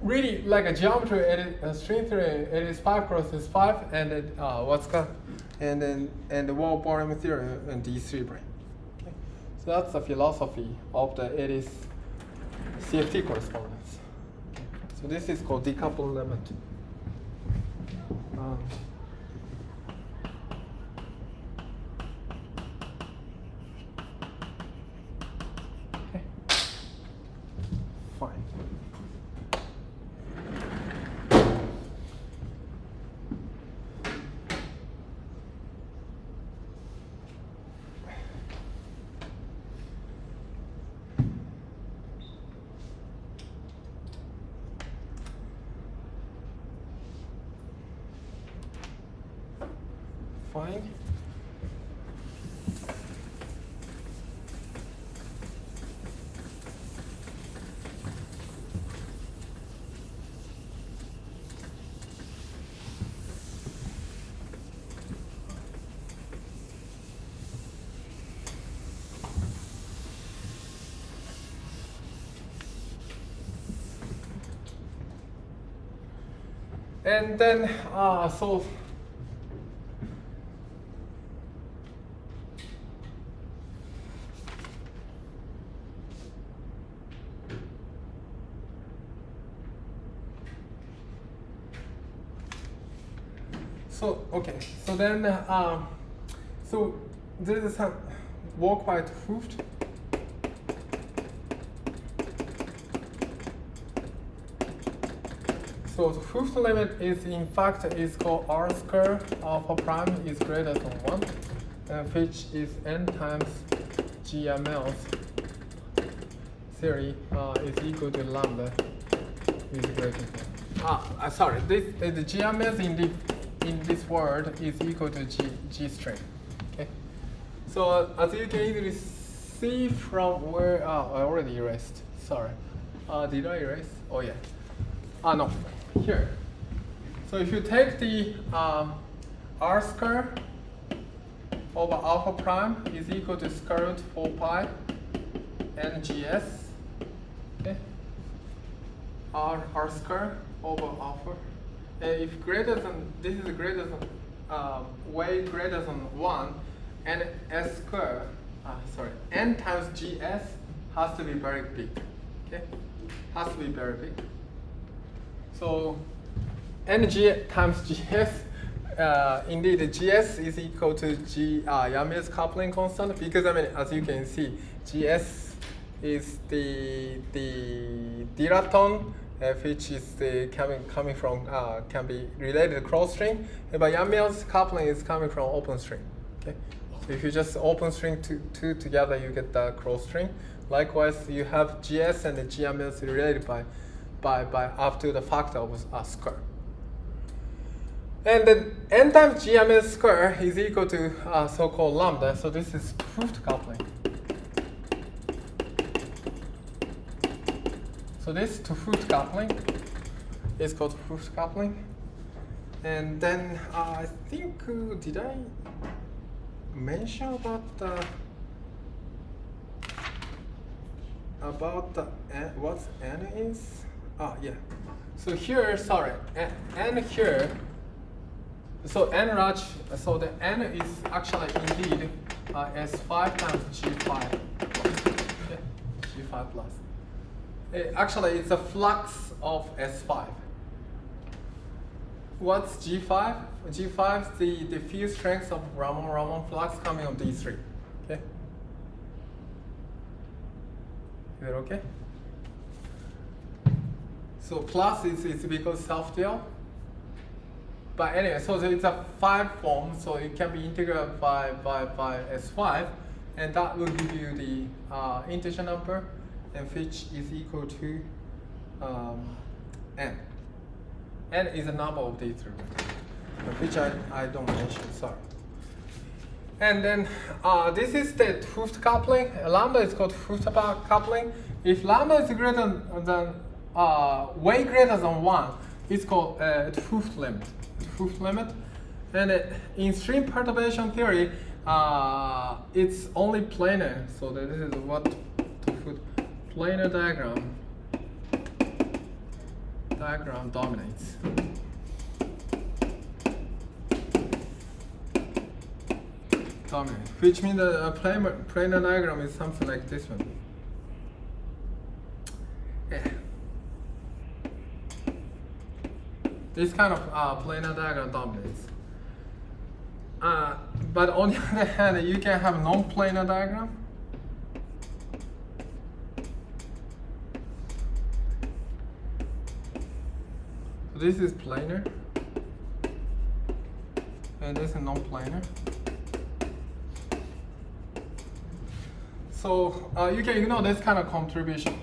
really like a geometry at string theory. It is 5 cross is 5, and and the wall boring theory and D3 brane. Okay. So that's the philosophy of the AdS CFT correspondence. Okay. So this is called decoupling limit. Fine. And then, okay, so then, so there is some work by Hooft. So the Hooft limit is in fact is called R square alpha prime is greater than 1, which is n times GML's theory is equal to lambda is greater than. Sorry, the GMS in this word is equal to G string. Okay. So as you can easily see from where I already erased. Sorry. Did I erase? Oh yeah. No. Here. So if you take the R square over alpha prime is equal to square root 4 pi NGS. Okay. R square over alpha. And if greater than, this is greater than, way greater than 1, and S square, N times GS has to be very big. Okay? Has to be very big. So NG times GS, indeed GS is equal to Yamil's coupling constant because as you can see, GS is the dilaton, which is coming from can be related to cross string, but Yamil's coupling is coming from open string. Okay, so if you just open string two together, you get the cross string. Likewise, you have GS and the GMS related by up to the factor of square. And then n times GMS square is equal to so-called lambda. So this is Hooft coupling. So this to Hooft coupling is called Hooft coupling. And then I think, did I mention about what n is? Oh, yeah. So here, sorry, n here. So n large, so the n is actually indeed S5 times G5. Okay, G5 plus. Actually, it's a flux of S5. What's G5? G5 is the field strength of Raman flux coming on D3. Okay. Is that okay? So plus is because self-deal. But anyway, so it's a 5 form, so it can be integrated by S5, and that will give you the integer number, and which is equal to n. N is a number of D3, which I don't mention, sorry. And then this is the Hooft coupling. Lambda is called Hooft coupling. If lambda is greater than way greater than 1, it's called Hooft limit. Hooft limit. And in string perturbation theory, it's only planar. So this is what to put planar diagram dominates. Which means that a planar diagram is something like this one. Yeah. This kind of planar diagram dominates. But on the other hand, you can have non-planar diagram. So this is planar, and this is non-planar. So you can ignore this kind of contribution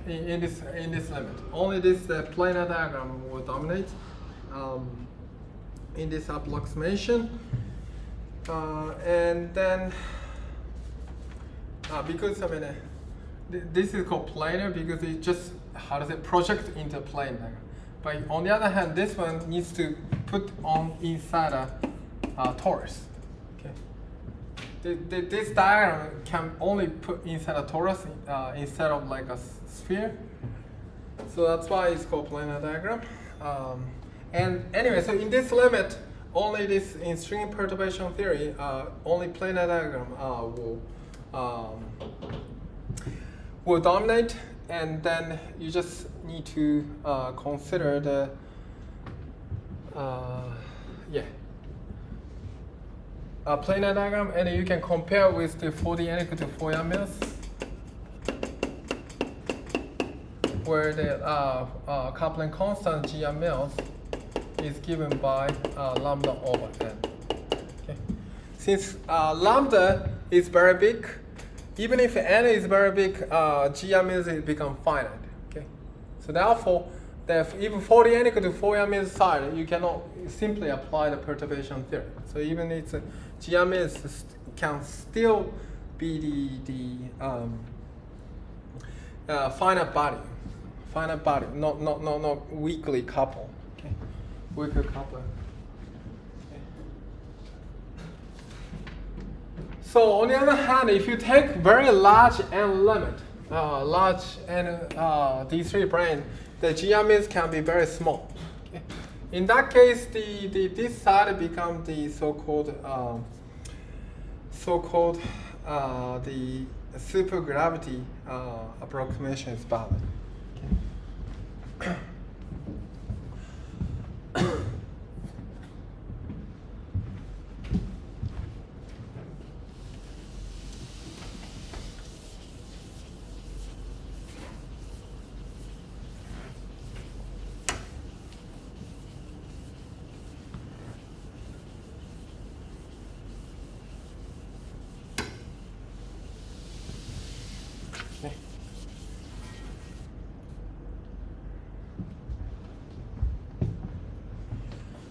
in this limit. Only this planar diagram will dominate in this approximation. And then because I mean this is called planar because it just project into plane diagram. But on the other hand, this one needs to put on inside a torus. This diagram can only put inside a torus instead of like a sphere. So that's why it's called planar diagram. And anyway, so in this limit, only this in string perturbation theory, only planar diagram will dominate, and then you just need to consider the planar diagram, and you can compare with the 4D equal to 4 mills, where the coupling constant G mills is given by lambda over n. Okay. Since lambda is very big, even if n is very big, G mills become finite. Okay. So therefore, even 4D equal to 4 mills side, you cannot simply apply the perturbation theory. So even it's GMS can still be the finite body, not weakly coupled. Okay, weakly coupled. Okay. So on the other hand, if you take very large n limit, large n D3 brane, the GMS can be very small. Okay. In that case, this side becomes the so-called the supergravity approximation is valid. Okay.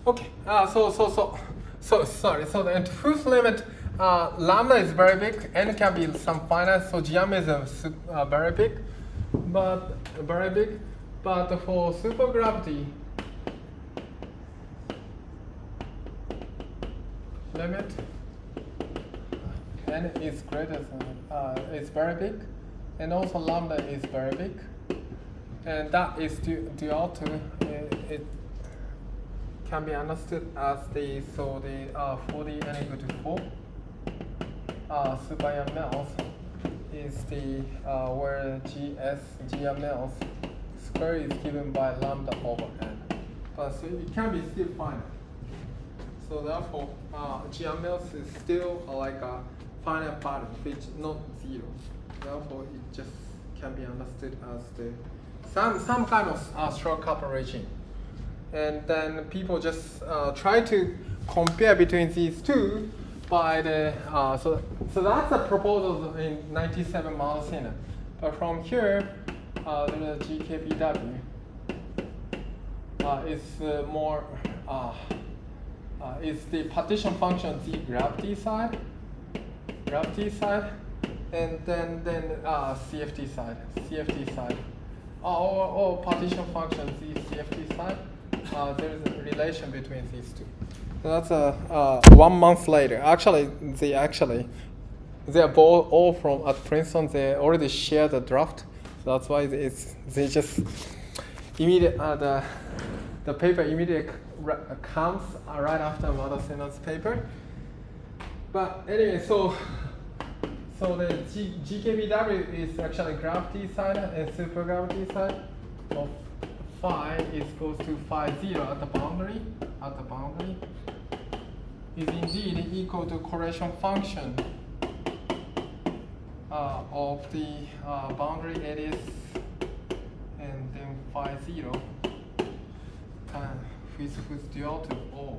Okay, so sorry. So the Hooft limit, lambda is very big, n can be some finite. So GM is very big, but for supergravity, limit n is greater than is very big, and also lambda is very big, and that is due to it can be understood as the for the n equal to 4 super mLs is the where GMLs square is given by lambda over n, but so it can be still finite. So therefore, GMLs is still like a finite pattern, which not 0. Therefore, it just can be understood as the some kind of shortcut regime. And then people just try to compare between these two by the so that's a proposal in 97 Malsina. But from here, the GKBW is more is the partition function z gravity side, and then CFT side, or partition function z CFT side. There's a relation between these two. So that's 1 month later. Actually, they are both all from at Princeton. They already shared the draft. So that's why they just immediate the paper immediately comes right after Madasina's paper. But anyway, so the GKBW is actually gravity side and supergravity side of phi is equals to phi 0 at the boundary is indeed equal to correlation function of the boundary AdS and then phi 0 with dual to O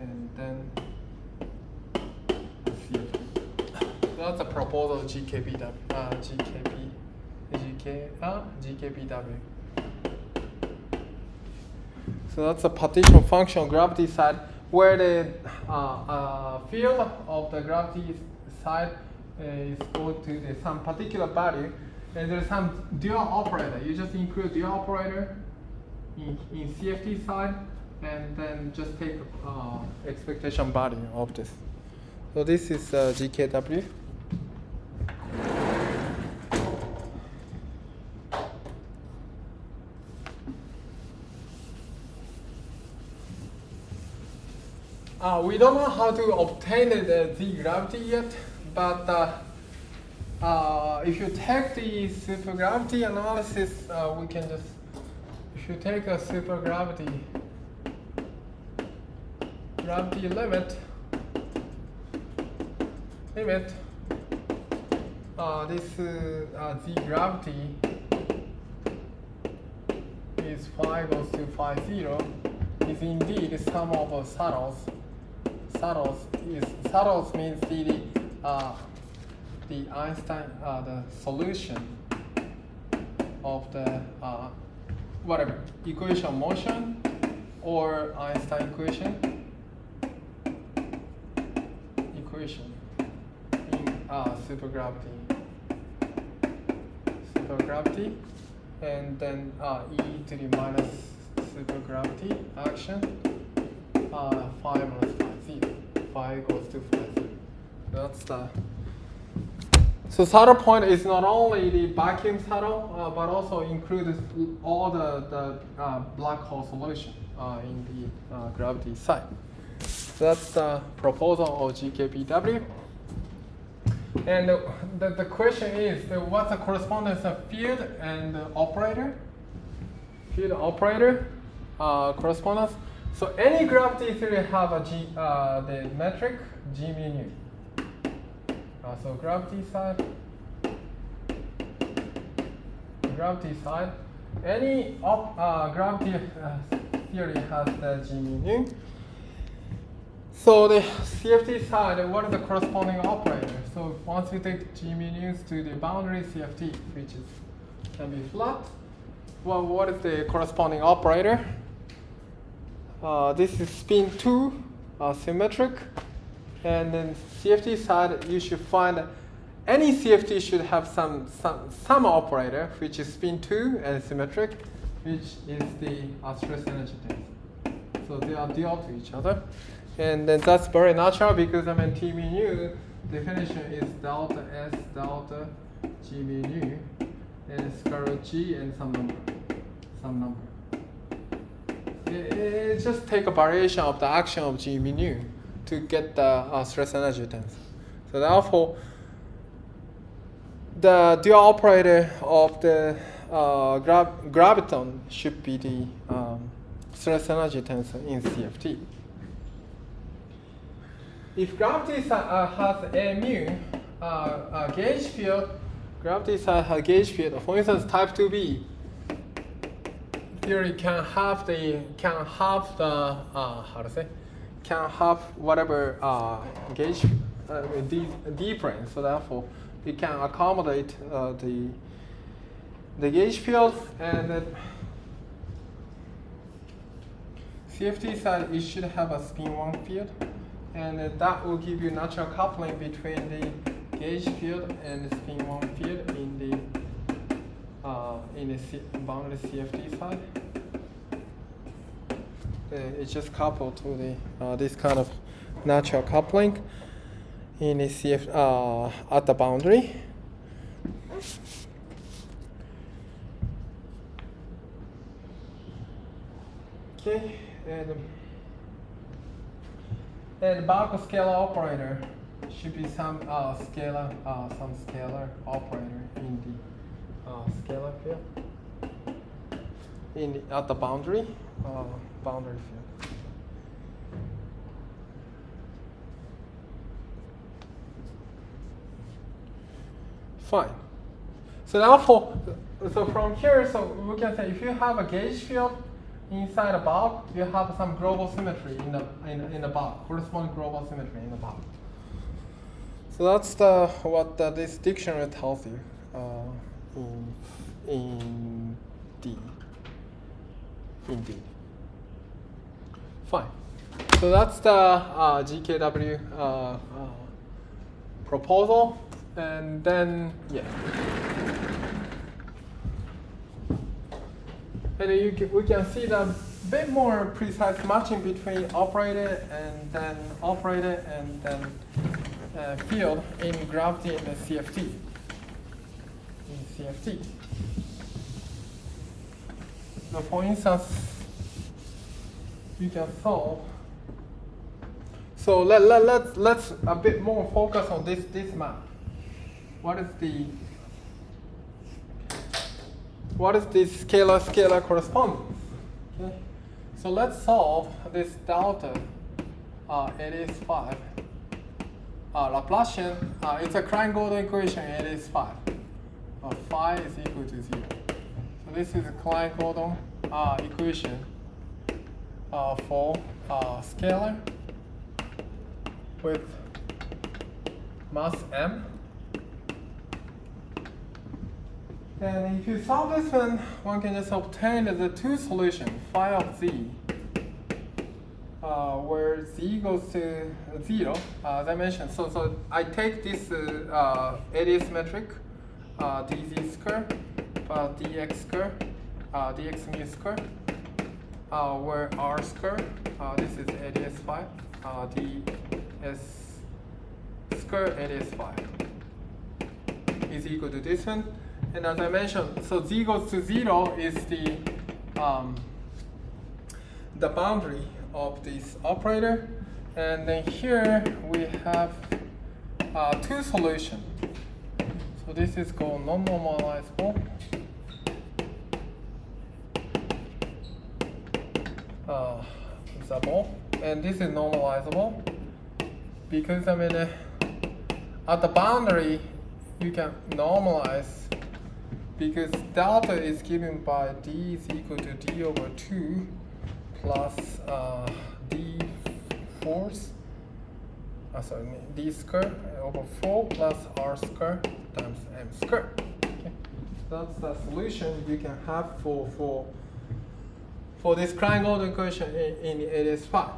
and then CFT. So that's a proposal of GKBW. So that's a partition function gravity side where the field of the gravity side is equal to some particular value, and there's some dual operator. You just include dual operator in CFT side, and then just take expectation value of this. So this is GKW. We don't know how to obtain the Z gravity yet, but if you take the supergravity analysis, we can just, if you take a supergravity limit, this Z gravity is phi goes to phi 0 is indeed the sum of saddles. Saddles means the Einstein the solution of the whatever equation of motion or Einstein equation in supergravity, and then e to the minus supergravity action phi minus phi 0. Phi goes to phi 0. That's the. So saddle point is not only the vacuum saddle, but also includes all the black hole solution in the gravity side. So that's the proposal of GKBW. And the question is, what's the correspondence of field and operator? Field operator correspondence. So any gravity theory have a the metric G mu nu. So gravity side, any gravity theory has the G mu nu. So the CFT side, what is the corresponding operator? So once we take G mu nu's to the boundary CFT, which can be flat, well, what is the corresponding operator? This is spin 2, symmetric. And then CFT side, you should find any CFT should have some operator, which is spin 2 and symmetric, which is the stress energy density. So they are dual to each other. And then that's very natural because I mean T mu definition is delta S delta G mu and square root G and some number. It just take a variation of the action of G mu to get the stress energy tensor. So therefore, the dual operator of the graviton should be the stress energy tensor in CFT. If gravity has a mu gauge field, gravity has a gauge field. For instance, type 2b theory can have whatever gauge d plane. So therefore, it can accommodate the gauge field, and the CFT side it should have a spin 1 field, and that will give you natural coupling between the gauge field and the spin 1 field in the boundary CFT side. It's just coupled to the this kind of natural coupling in the at the boundary. Okay, and Barker scalar operator should be some scalar operator in the scalar field at the boundary field. Fine. So therefore, so from here, so we can say if you have a gauge field inside a bulk, you have some global symmetry in the bulk, corresponding global symmetry in the bulk. So that's what this dictionary tells you in D. Indeed. Fine. So that's the GKW proposal, and then yeah. And we can see the bit more precise matching between operator and then field in gravity and the CFT. So for instance, you can solve. So let's a bit more focus on this map. What is the scalar correspondence? Okay. So let's solve this delta. It is 5. Laplacian. It's a Klein-Gordon equation. It is 5. Phi is equal to 0. So this is a Klein-Gordon equation for scalar with mass m. And if you solve this one can just obtain the two solutions, phi of z, where z goes to 0, as I mentioned. So I take this AdS metric, dz square, dx square, dx mu square, where r square, this is AdS phi, ds square AdS phi is equal to this one. And as I mentioned, so z goes to 0 is the boundary of this operator. And then here we have two solutions. So this is called non-normalizable. And this is normalizable because at the boundary you can normalize because delta is given by d is equal to d over 2 plus d fourths, d squared over 4 plus r squared times m squared. Okay. That's the solution you can have for this Klein-Gordon equation in AdS phi.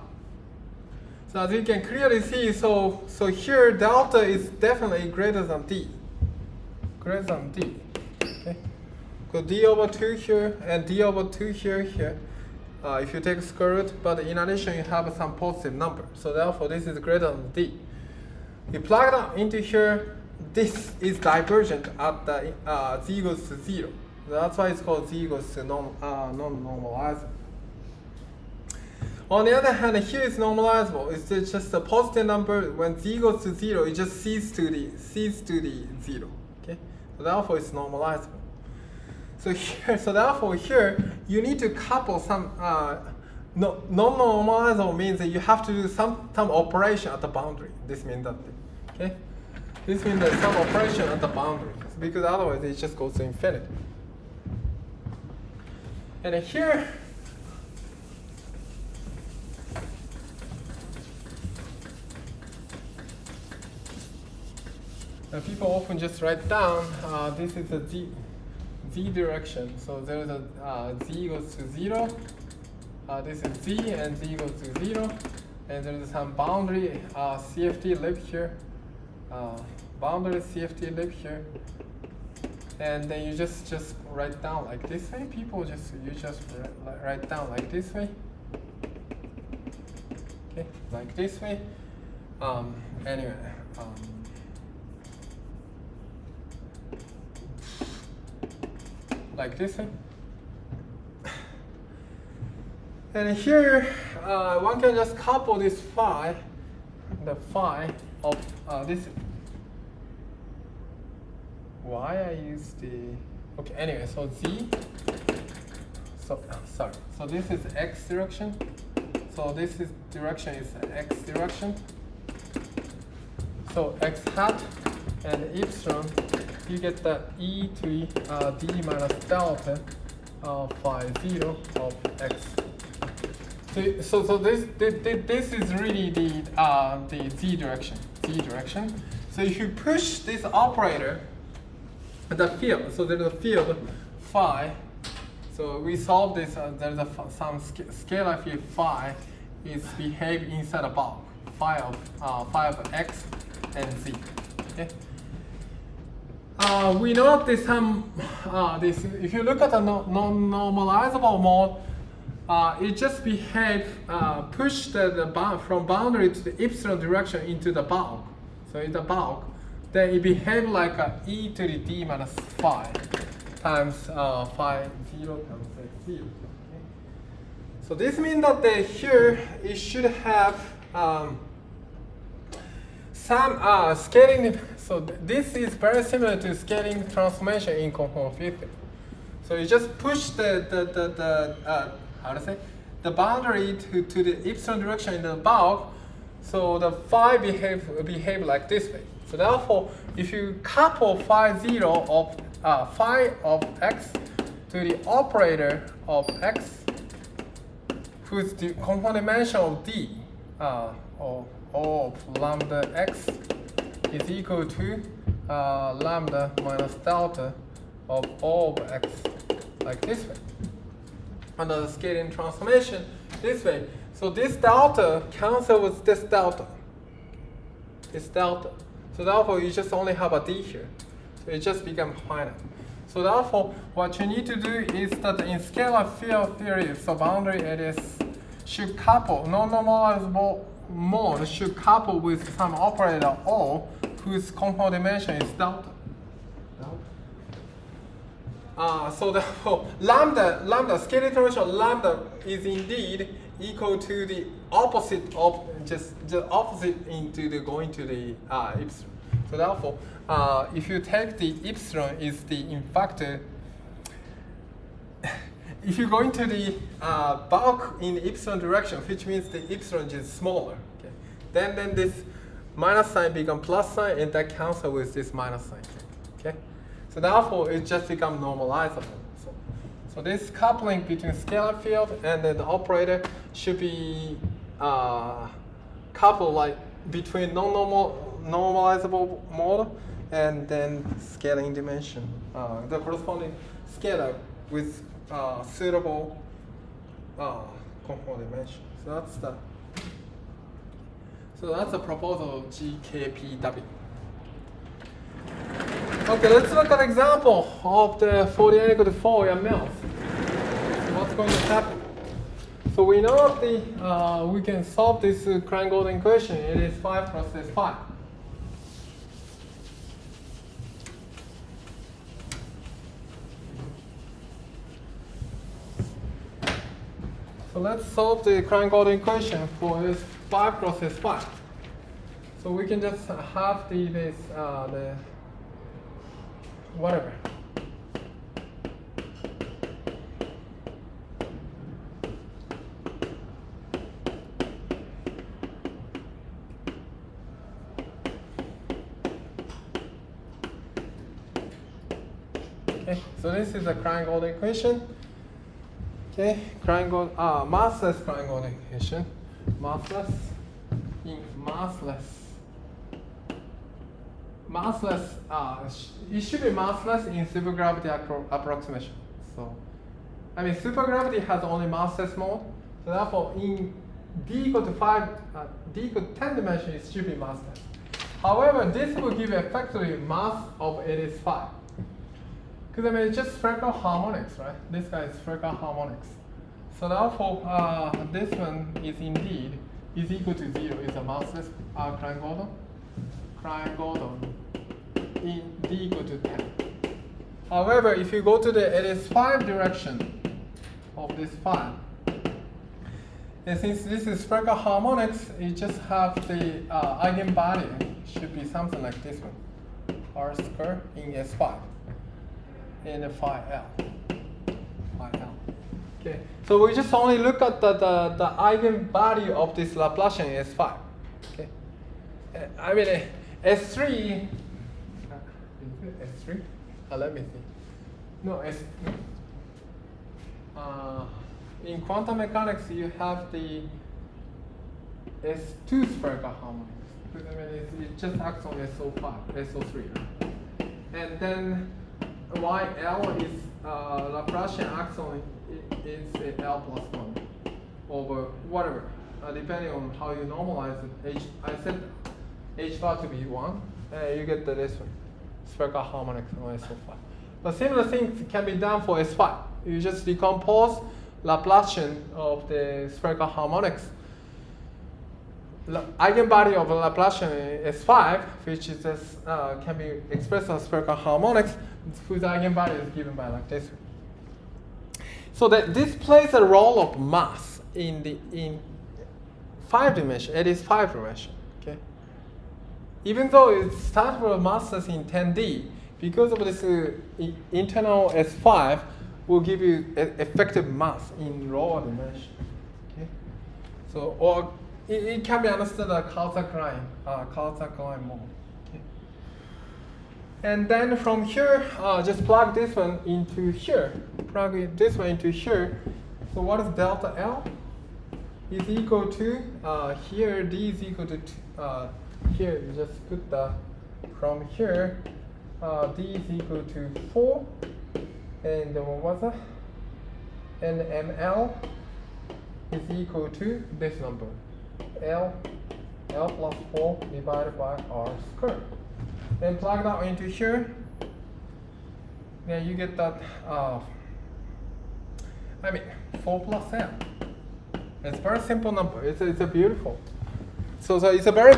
So as you can clearly see, so here delta is definitely greater than d. Okay. So d over 2 here and d over 2 here. if you take square root, but in addition you have some positive number. So therefore this is greater than d. You plug it into here, this is divergent at the z equals to 0. That's why it's called z equals to non-normalizable. On the other hand, here is normalizable. It's just a positive number. When z equals to 0, it just ceases to the 0. Okay, so therefore it's normalizable. So therefore here you need to couple some non-normalizable means that you have to do some operation at the boundary. This means that, okay, this means that some operation at the boundary, because otherwise it just goes to infinity. And here. People often just write down this is a z direction. So there's a z equals to 0. This is z and z equals to 0. And there's some boundary CFT live here. Boundary CFT live here. And then you just write down like this way. People just write down like this way. Okay, like this way. Anyway. Like this way. And here, one can just couple this phi, the phi of this. Why I use the, okay, anyway, so z, so this is x direction. So this is direction is x direction. So x hat and epsilon, you get the e to d minus delta phi 0 of x. So this is really the z direction. So if you push this operator, the field. So there's a field phi. So we solve this. There's some scalar field phi is behave inside a bulk phi of x and z. Okay. We know this this. If you look at the non-normalizable mode, it just behave push from boundary to the epsilon direction into the bulk. So in the bulk, then it behave like a e to the d minus phi times phi 0 times x 0. Okay. So this means that here it should have some scaling. So this is very similar to scaling transformation in conformal field. So you just push the boundary to the epsilon direction in the bulk. So the phi behave like this way. So therefore, if you couple phi 0 of phi of x to the operator of x, whose the component dimension of d or of lambda x is equal to lambda minus delta of O of x, like this way. Under the scaling transformation, this way. So this delta cancels with this delta. So therefore, you just only have a d here. So it just becomes finite. So therefore, what you need to do is that in scalar field theory, so boundary AdS should couple, non-normalizable mode should couple with some operator O whose component dimension is delta. So therefore, lambda scaling transformation lambda is indeed equal to the opposite of just opposite into the going to the epsilon. So therefore, if you take the epsilon is the in fact if you go into the bulk in the epsilon direction, which means the epsilon is smaller, okay, then this minus sign becomes plus sign, and that cancels with this minus sign. Okay, so therefore it just becomes normalizable. So this coupling between scalar field and then the operator should be coupled like between non-normalizable mode and then scaling dimension, the corresponding scalar with suitable component dimension. So that's the proposal of GKPW. Okay, let's look at an example of the 40 equal to 4 in males. So what's going to happen? So we know the we can solve this Klein-Gordon equation. It is 5 plus S5. So let's solve the Klein-Gordon equation for this 5 cross S5. So we can just have the whatever. Okay, so this is the Klein-Gordon equation. Okay, massless Klein-Gordon equation. Massless in massless, it should be massless in supergravity approximation. So, I mean, supergravity has only massless mode. So therefore, in d equal to 10 dimension, it should be massless. However, this will give effectively mass of it is 5. Because I mean, it's just spherical harmonics, right? This guy is spherical harmonics. So therefore, this one is indeed is equal to 0. It's a massless Klein-Gordon. Klein-Gordon in d equal to 10. However, if you go to the AdS5 direction of this 5, and since this is spherical harmonics, you just have the eigenvalue should be something like this one, r squared in S5 in the phi L. Okay, so we just only look at the eigenvalue of this Laplacian in S5. Okay, I mean S3. Is it S3? Let me see. No, in quantum mechanics, you have the S2 spherical harmonics. Because I mean, it just acts on SO5, SO3. Right? And then YL is Laplacian acts on it's L plus 1 over whatever, depending on how you normalize it. I set H bar to be 1, and you get this one, spherical harmonics on SO5. But similar things can be done for S5. You just decompose Laplacian of the spherical harmonics. Eigenvalue of Laplacian is S5, which is can be expressed as spherical harmonics, whose eigenvalue is given by like this. So that this plays a role of mass in 5 dimension. It is 5 dimension. Okay. Even though it starts with massless in 10D, because of this internal S5 will give you effective mass in lower dimension. Okay. So or it can be understood as Kauzak-Klein mode. Okay. And then from here, just plug this one into here. Plug this one into here. So what is delta L? Is equal to here D is equal to here. You just put the from here D is equal to 4, and what was that? And ML is equal to this number. L plus 4 divided by R squared. Then plug that into here. Then you get that, I mean, 4 plus M. It's a very simple number. It's a beautiful. So it's a very,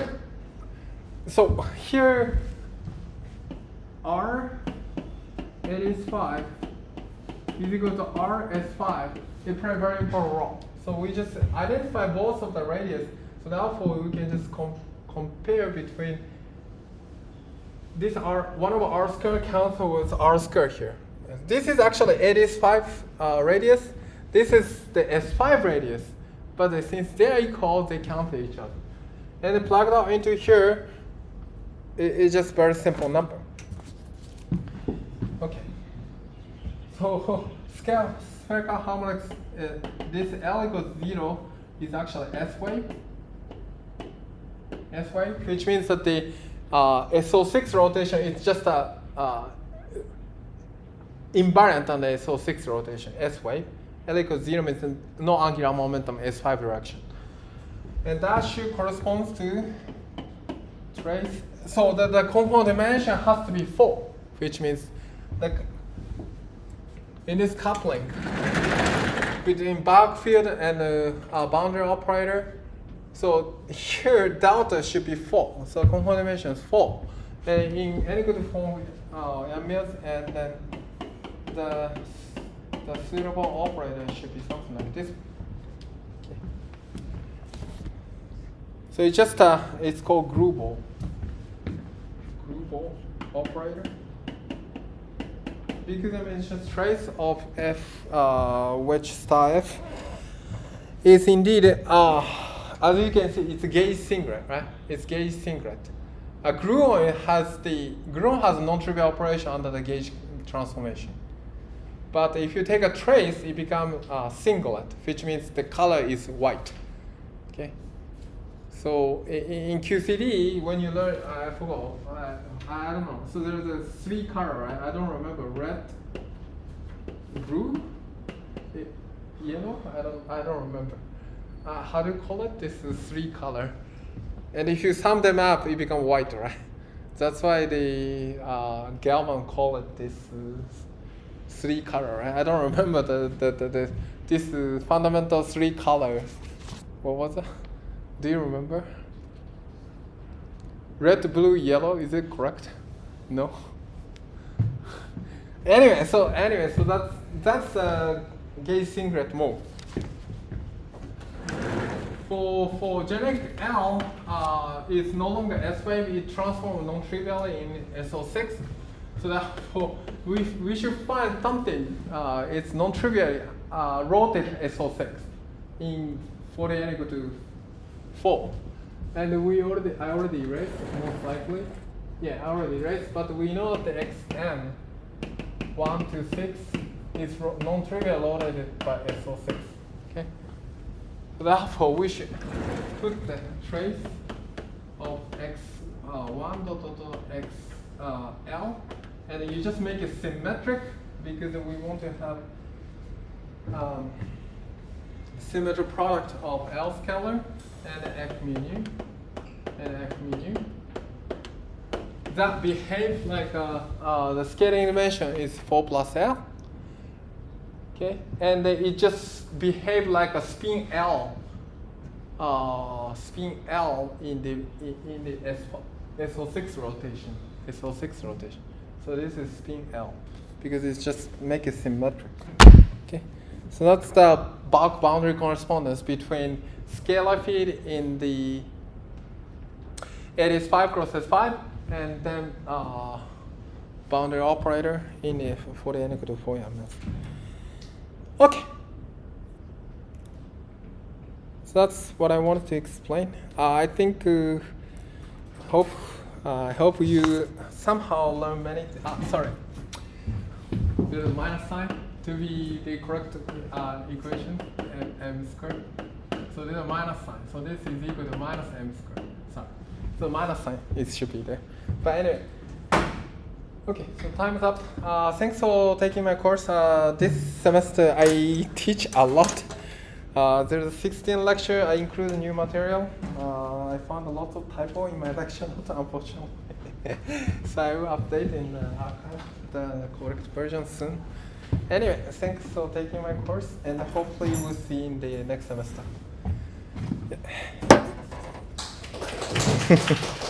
so here, R, it is 5, is equal to R S 5. It plays a very important role. So we just identify both of the radius. So therefore, we can just compare between this R, one over R squared cancel with R squared here. This is actually AdS5 radius. This is the S5 radius. But since they are equal, they cancel each other. And then plug that into here, it's just a very simple number. Okay. So spherical harmonics, this L equals 0 is actually S wave, which means that the SO6 rotation is just a invariant on the SO6 rotation, S wave. L equals 0 means no angular momentum, S5 direction. And that should correspond to trace. So the component dimension has to be 4, which means in this coupling, between bulk field and boundary operator. So here delta should be 4. So component dimension is 4. And in any good form, MS, and then the suitable operator should be something like this. Okay. So it's just it's called Grubel operator. Because dimension trace of F, which star F is indeed, as you can see, it's gauge singlet, right? It's gauge singlet. Gluon has a non-trivial operation under the gauge transformation. But if you take a trace, it becomes singlet, which means the color is white. Okay. So in QCD, when you learn, I forgot, I don't know. So there's a 3 color, right? I don't remember. Red, blue, yellow. I don't remember. How do you call it? This is 3 color, and if you sum them up, it becomes white, right? That's why the Galvan call it this 3 color, right? I don't remember this fundamental 3 color. What was it? Do you remember? Red, blue, yellow. Is it correct? No. Anyway, so that's gauge singlet mode. For generic L, it's no longer S wave. It transforms non-trivially in SO6. So therefore, we should find something. It's non-trivial rotated SO6 for the n equal to 4. And I already erased, most likely. Yeah, I already erased, but we know that the xn 1 to 6 is non-trivial rotated by SO6. Okay. So therefore, we should put the trace of x1 dot x L, and you just make it symmetric because we want to have symmetric product of L scalar and F mu nu and F mu nu that behave like the scaling dimension is 4 plus L. Okay, and it just behave like a spin L in the SO6 rotation. SO6 rotation. So this is spin L because it's just make it symmetric. Okay, so that's the bulk boundary correspondence between scalar field in the AdS 5 cross S5 and then boundary operator in the for the n equal to 4 MS. Okay. So that's what I wanted to explain. I think I hope you somehow learn many. Sorry. There's a minus sign to be the correct equation m squared. So there's a minus sign. So this is equal to minus m squared. Sorry. So minus sign it should be there. But anyway. Okay, so time is up. Thanks for taking my course. This semester I teach a lot. There's a 16 lecture. I include new material. I found a lot of typo in my lecture notes, unfortunately. So I will update in the archive the correct version soon. Anyway, thanks for taking my course, and hopefully we'll see you in the next semester. Yeah.